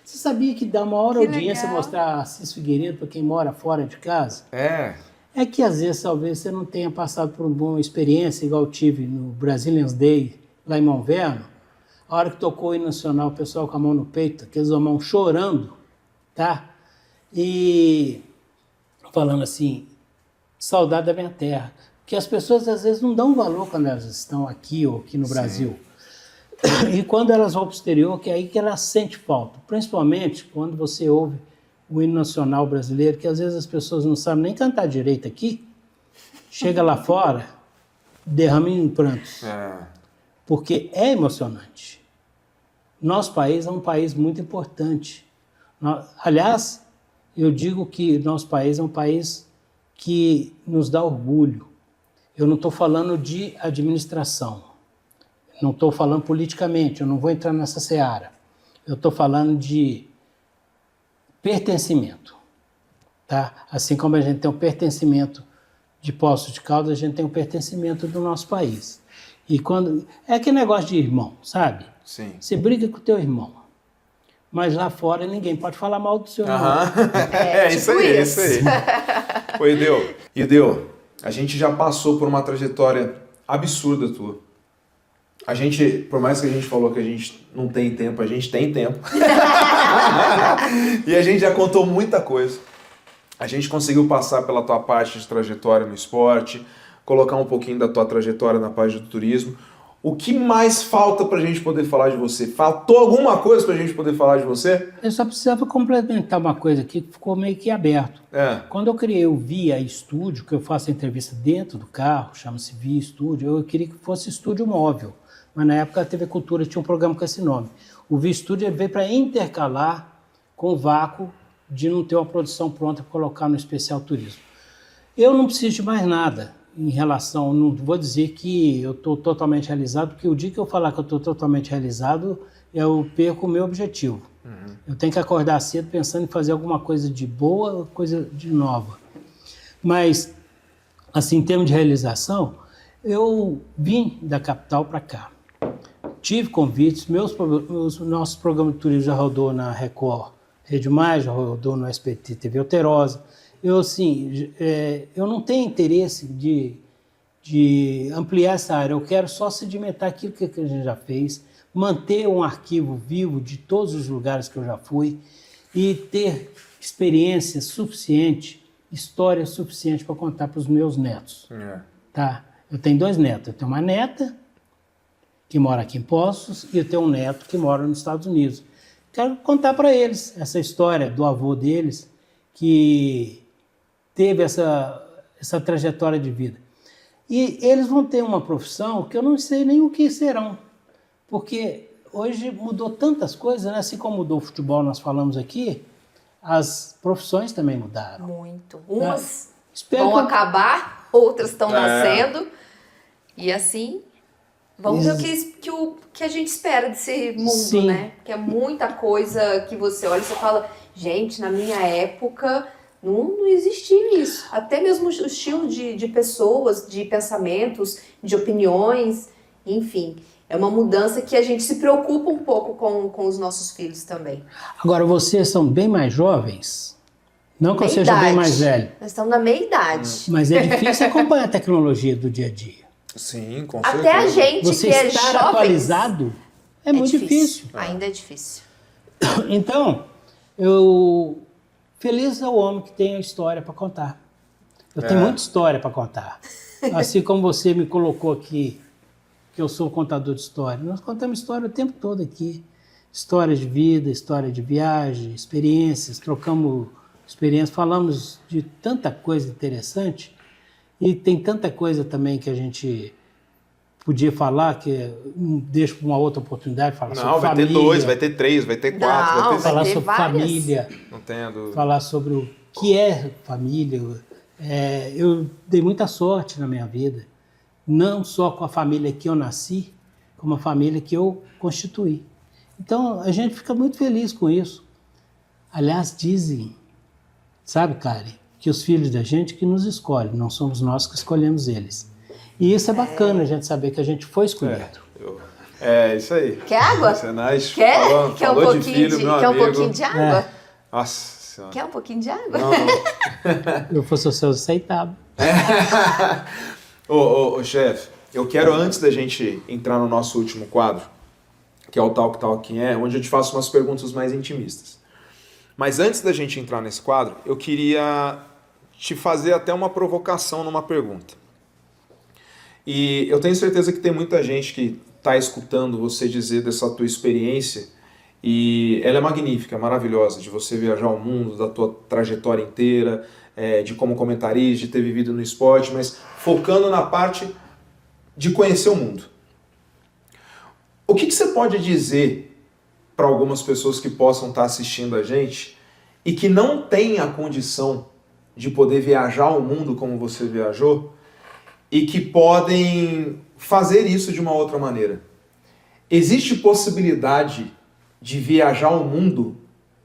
Você sabia que dá maior audiência mostrar Assis Figueiredo para quem mora fora de casa? É que às vezes, talvez, você não tenha passado por uma boa experiência, igual eu tive no Brazilians Day, lá em Monverno, a hora que tocou o hino nacional, o pessoal com a mão no peito, aqueles homens chorando, tá? E falando assim, saudade da minha terra. Porque as pessoas às vezes não dão valor quando elas estão aqui ou aqui no Brasil. E quando elas vão para o exterior, que é aí que elas sentem falta. Principalmente quando você ouve o hino nacional brasileiro, que às vezes as pessoas não sabem nem cantar direito aqui, chega lá fora, derrama em prantos. Porque é emocionante. Nosso país é um país muito importante. Aliás, eu digo que nosso país é um país que nos dá orgulho. Eu não estou falando de administração, não estou falando politicamente, eu não vou entrar nessa seara. Eu estou falando de pertencimento. Tá? Assim como a gente tem o pertencimento de Poços de Caldas, a gente tem o pertencimento do nosso país. E quando é aquele negócio de irmão, sabe? Sim. Você briga com o teu irmão, mas lá fora ninguém pode falar mal do seu irmão. Isso aí. Ô, Ideu, a gente já passou por uma trajetória absurda tua. A gente, por mais que a gente falou que a gente não tem tempo, a gente tem tempo. E a gente já contou muita coisa. A gente conseguiu passar pela tua parte de trajetória no esporte, colocar um pouquinho da tua trajetória na parte do turismo. O que mais falta pra gente poder falar de você? Faltou alguma coisa pra gente poder falar de você? Eu só precisava complementar uma coisa aqui que ficou meio que aberto. Quando eu criei o Via Estúdio, que eu faço a entrevista dentro do carro, chama-se Via Estúdio, eu queria que fosse estúdio móvel. Mas na época a TV Cultura tinha um programa com esse nome. O Via Estúdio veio para intercalar com o vácuo de não ter uma produção pronta para colocar no especial turismo. Eu não preciso de mais nada em relação, não vou dizer que eu estou totalmente realizado, porque o dia que eu falar que eu estou totalmente realizado, eu perco o meu objetivo. Eu tenho que acordar cedo pensando em fazer alguma coisa de boa, coisa de nova. Mas, assim, em termos de realização, eu vim da capital para cá. Tive convites, nossos programas de turismo já rodou na Record Rede Mais, já rodou no SBT TV Alterosa. Eu, assim, eu não tenho interesse de ampliar essa área, eu quero só sedimentar aquilo que a gente já fez, manter um arquivo vivo de todos os lugares que eu já fui e ter experiência suficiente, história suficiente para contar para os meus netos. Tá? Eu tenho 2 netos, eu tenho uma neta que mora aqui em Poços e eu tenho um neto que mora nos Estados Unidos. Quero contar para eles essa história do avô deles que teve essa trajetória de vida. E eles vão ter uma profissão que eu não sei nem o que serão, porque hoje mudou tantas coisas, né? Assim como mudou o futebol, nós falamos aqui, as profissões também mudaram. Muito. Umas vão acabar, outras estão nascendo, e assim... Vamos ver o que a gente espera desse mundo, né? Porque é muita coisa que você olha e você fala, gente, na minha época... Não existia isso. Até mesmo o estilo de pessoas, de pensamentos, de opiniões, enfim. É uma mudança que a gente se preocupa um pouco com os nossos filhos também. Agora, vocês são bem mais jovens? Não que eu seja bem mais velho. Nós estamos na meia idade. Mas é difícil acompanhar a tecnologia do dia a dia. Sim, com certeza. certeza. Até a gente você que é estar jovens, atualizado é muito difícil. Ainda é difícil. Então, feliz é o homem que tem a história para contar. Eu tenho muita história para contar. Assim como você me colocou aqui, que eu sou contador de história. Nós contamos história o tempo todo aqui. História de vida, história de viagem, experiências, trocamos experiências, falamos de tanta coisa interessante e tem tanta coisa também que a gente podia falar, que deixo para uma outra oportunidade, falar sobre família. Não, vai ter 2, vai ter 3, vai ter 4, vai ter falar sobre várias. Família, não tenho dúvida. Falar sobre o que é família. Eu dei muita sorte na minha vida, não só com a família que eu nasci, como a família que eu constituí. Então, a gente fica muito feliz com isso. Aliás, dizem, sabe, Karen, que os filhos da gente que nos escolhem, não somos nós que escolhemos eles. E isso é bacana, a gente saber que a gente foi escolhido. Isso aí. Quer água? Quer um pouquinho de água? Nossa Senhora. Quer um pouquinho de água? Não. Eu fosse o seu aceitava. Ô, chefe, eu quero, antes da gente entrar no nosso último quadro, que é o Talk Talk Quem É, onde eu te faço umas perguntas mais intimistas. Mas antes da gente entrar nesse quadro, eu queria te fazer até uma provocação numa pergunta. E eu tenho certeza que tem muita gente que está escutando você dizer dessa tua experiência, e ela é magnífica, maravilhosa, de você viajar o mundo, da tua trajetória inteira, de como comentarista, de ter vivido no esporte, mas focando na parte de conhecer o mundo. O que você pode dizer para algumas pessoas que possam estar assistindo a gente e que não têm a condição de poder viajar o mundo como você viajou e que podem fazer isso de uma outra maneira? Existe possibilidade de viajar o mundo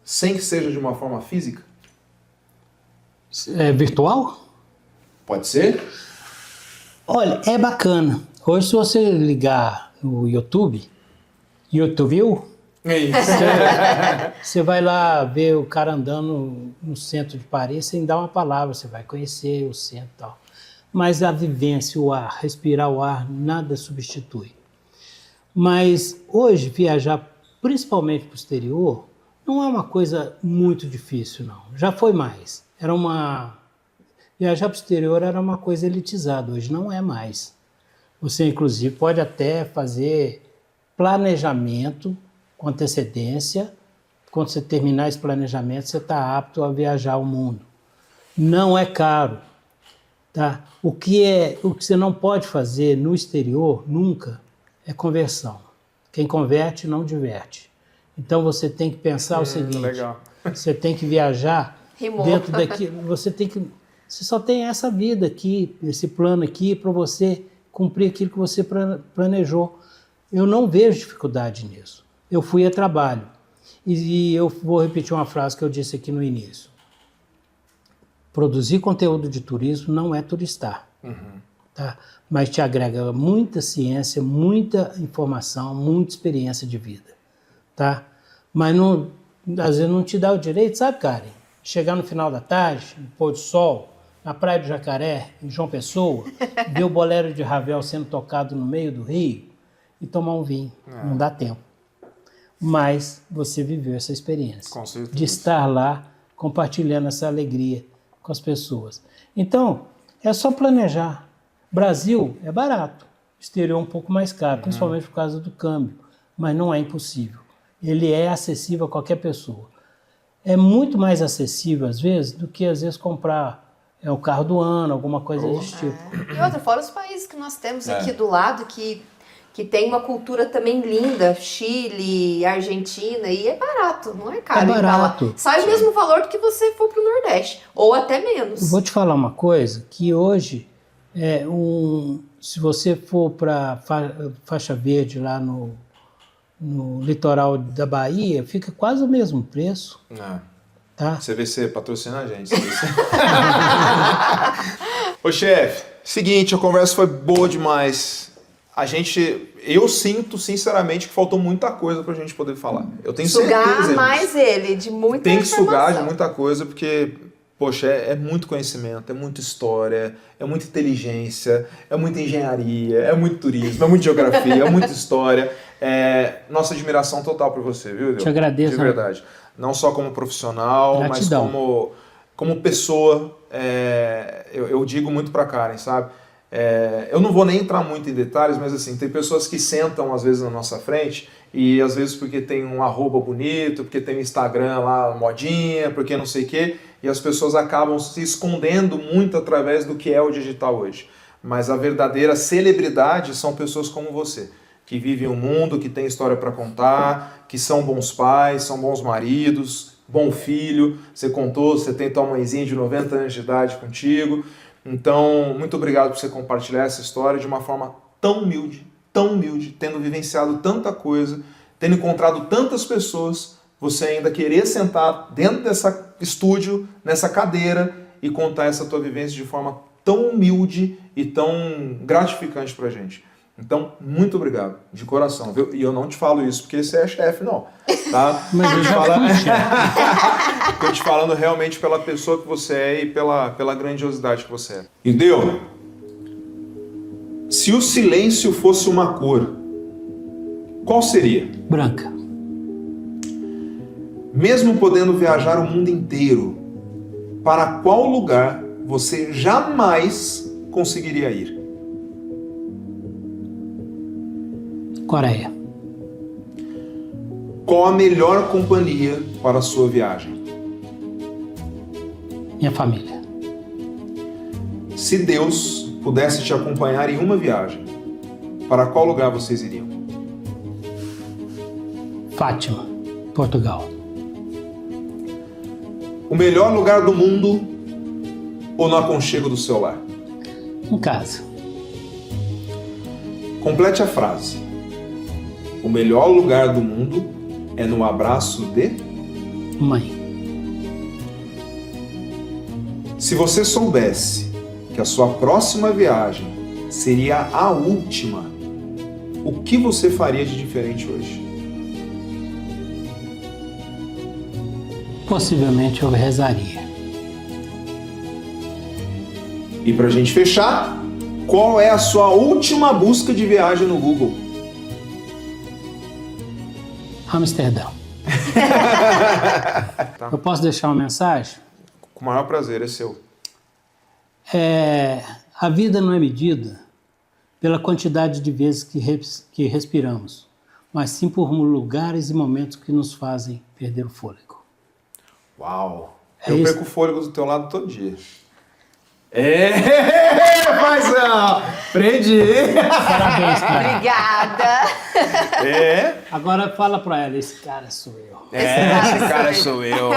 sem que seja de uma forma física? Virtual? Pode ser? Olha, é bacana. Hoje, se você ligar no YouTube, É isso. Você vai lá ver o cara andando no centro de Paris sem dar uma palavra, você vai conhecer o centro e tal. Mas a vivência, o ar, respirar o ar, nada substitui. Mas hoje, viajar principalmente para o exterior, não é uma coisa muito difícil, não. Já foi mais. Viajar para o exterior era uma coisa elitizada, hoje não é mais. Você, inclusive, pode até fazer planejamento com antecedência. Quando você terminar esse planejamento, você está apto a viajar ao mundo. Não é caro. Tá? O que você não pode fazer no exterior, nunca, é conversão. Quem converte, não diverte. Então, você tem que pensar o seguinte. Legal. Você tem que viajar dentro daqui. Você só tem essa vida aqui, esse plano aqui, para você cumprir aquilo que você planejou. Eu não vejo dificuldade nisso. Eu fui a trabalho. E eu vou repetir uma frase que eu disse aqui no início. Produzir conteúdo de turismo não é turistar. Tá? Mas te agrega muita ciência, muita informação, muita experiência de vida. Tá? Mas não, às vezes não te dá o direito, sabe, Karen? Chegar no final da tarde, no pôr do sol, na Praia do Jacaré, em João Pessoa, ver o bolero de Ravel sendo tocado no meio do rio e tomar um vinho. Não dá tempo. Mas você viveu essa experiência de estar lá compartilhando essa alegria com as pessoas. Então, é só planejar. Brasil é barato, exterior um pouco mais caro, principalmente por causa do câmbio, mas não é impossível. Ele é acessível a qualquer pessoa. É muito mais acessível, às vezes, do que, às vezes, comprar o carro do ano, alguma coisa desse tipo. E outra, fora os países que nós temos aqui do lado, que tem uma cultura também linda, Chile, Argentina, e é barato, não é caro. É barato. Sai o mesmo valor do que você for para o Nordeste, ou até menos. Eu vou te falar uma coisa, que hoje, se você for para faixa verde lá no litoral da Bahia, fica quase o mesmo preço. Tá? CVC patrocina a gente. Ô chefe, seguinte, a conversa foi boa demais. Eu sinto sinceramente que faltou muita coisa pra gente poder falar. Eu tenho certeza disso. Mais ele, de muita Tem que informação. sugar de muita coisa, porque, poxa, é muito conhecimento, é muita história, é muita inteligência, é muita engenharia, é muito turismo, é muita geografia, é muita história. Nossa admiração total por você, viu, Deus? Te agradeço. De verdade. Não só como profissional, Gratidão. mas como pessoa. Eu digo muito pra Karen, sabe? Eu não vou nem entrar muito em detalhes, mas assim, tem pessoas que sentam às vezes na nossa frente e às vezes porque tem um arroba bonito, porque tem um Instagram lá, modinha, porque não sei o quê, e as pessoas acabam se escondendo muito através do que é o digital hoje. Mas a verdadeira celebridade são pessoas como você, que vivem o mundo, que tem história para contar, que são bons pais, são bons maridos, bom filho. Você contou, você tem tua mãezinha de 90 anos de idade contigo. Então, muito obrigado por você compartilhar essa história de uma forma tão humilde, tendo vivenciado tanta coisa, tendo encontrado tantas pessoas, você ainda querer sentar dentro dessa estúdio, nessa cadeira e contar essa tua vivência de forma tão humilde e tão gratificante pra gente. Então, muito obrigado, de coração, viu? E eu não te falo isso porque você é chefe, não, tá? Mas eu já fui chefe. Estou te falando realmente pela pessoa que você é e pela grandiosidade que você é. E Deus, se o silêncio fosse uma cor, qual seria? Branca. Mesmo podendo viajar o mundo inteiro, para qual lugar você jamais conseguiria ir? Coreia. Qual a melhor companhia para a sua viagem? Minha família. Se Deus pudesse te acompanhar em uma viagem, para qual lugar vocês iriam? Fátima, Portugal. O melhor lugar do mundo ou no aconchego do seu lar? Em casa. Complete a frase. O melhor lugar do mundo é no abraço de... Mãe. Se você soubesse que a sua próxima viagem seria a última, o que você faria de diferente hoje? Possivelmente eu rezaria. E pra gente fechar, qual é a sua última busca de viagem no Google? Amsterdã. Tá. Eu posso deixar uma mensagem? Com o maior prazer, é seu. A vida não é medida pela quantidade de vezes que respiramos, mas sim por lugares e momentos que nos fazem perder o fôlego. Uau! É Eu isso. perco o fôlego do teu lado todo dia. Paizão! Aprendi! Parabéns, cara. Obrigada. Agora fala pra ela, esse cara sou eu. Esse cara sou eu.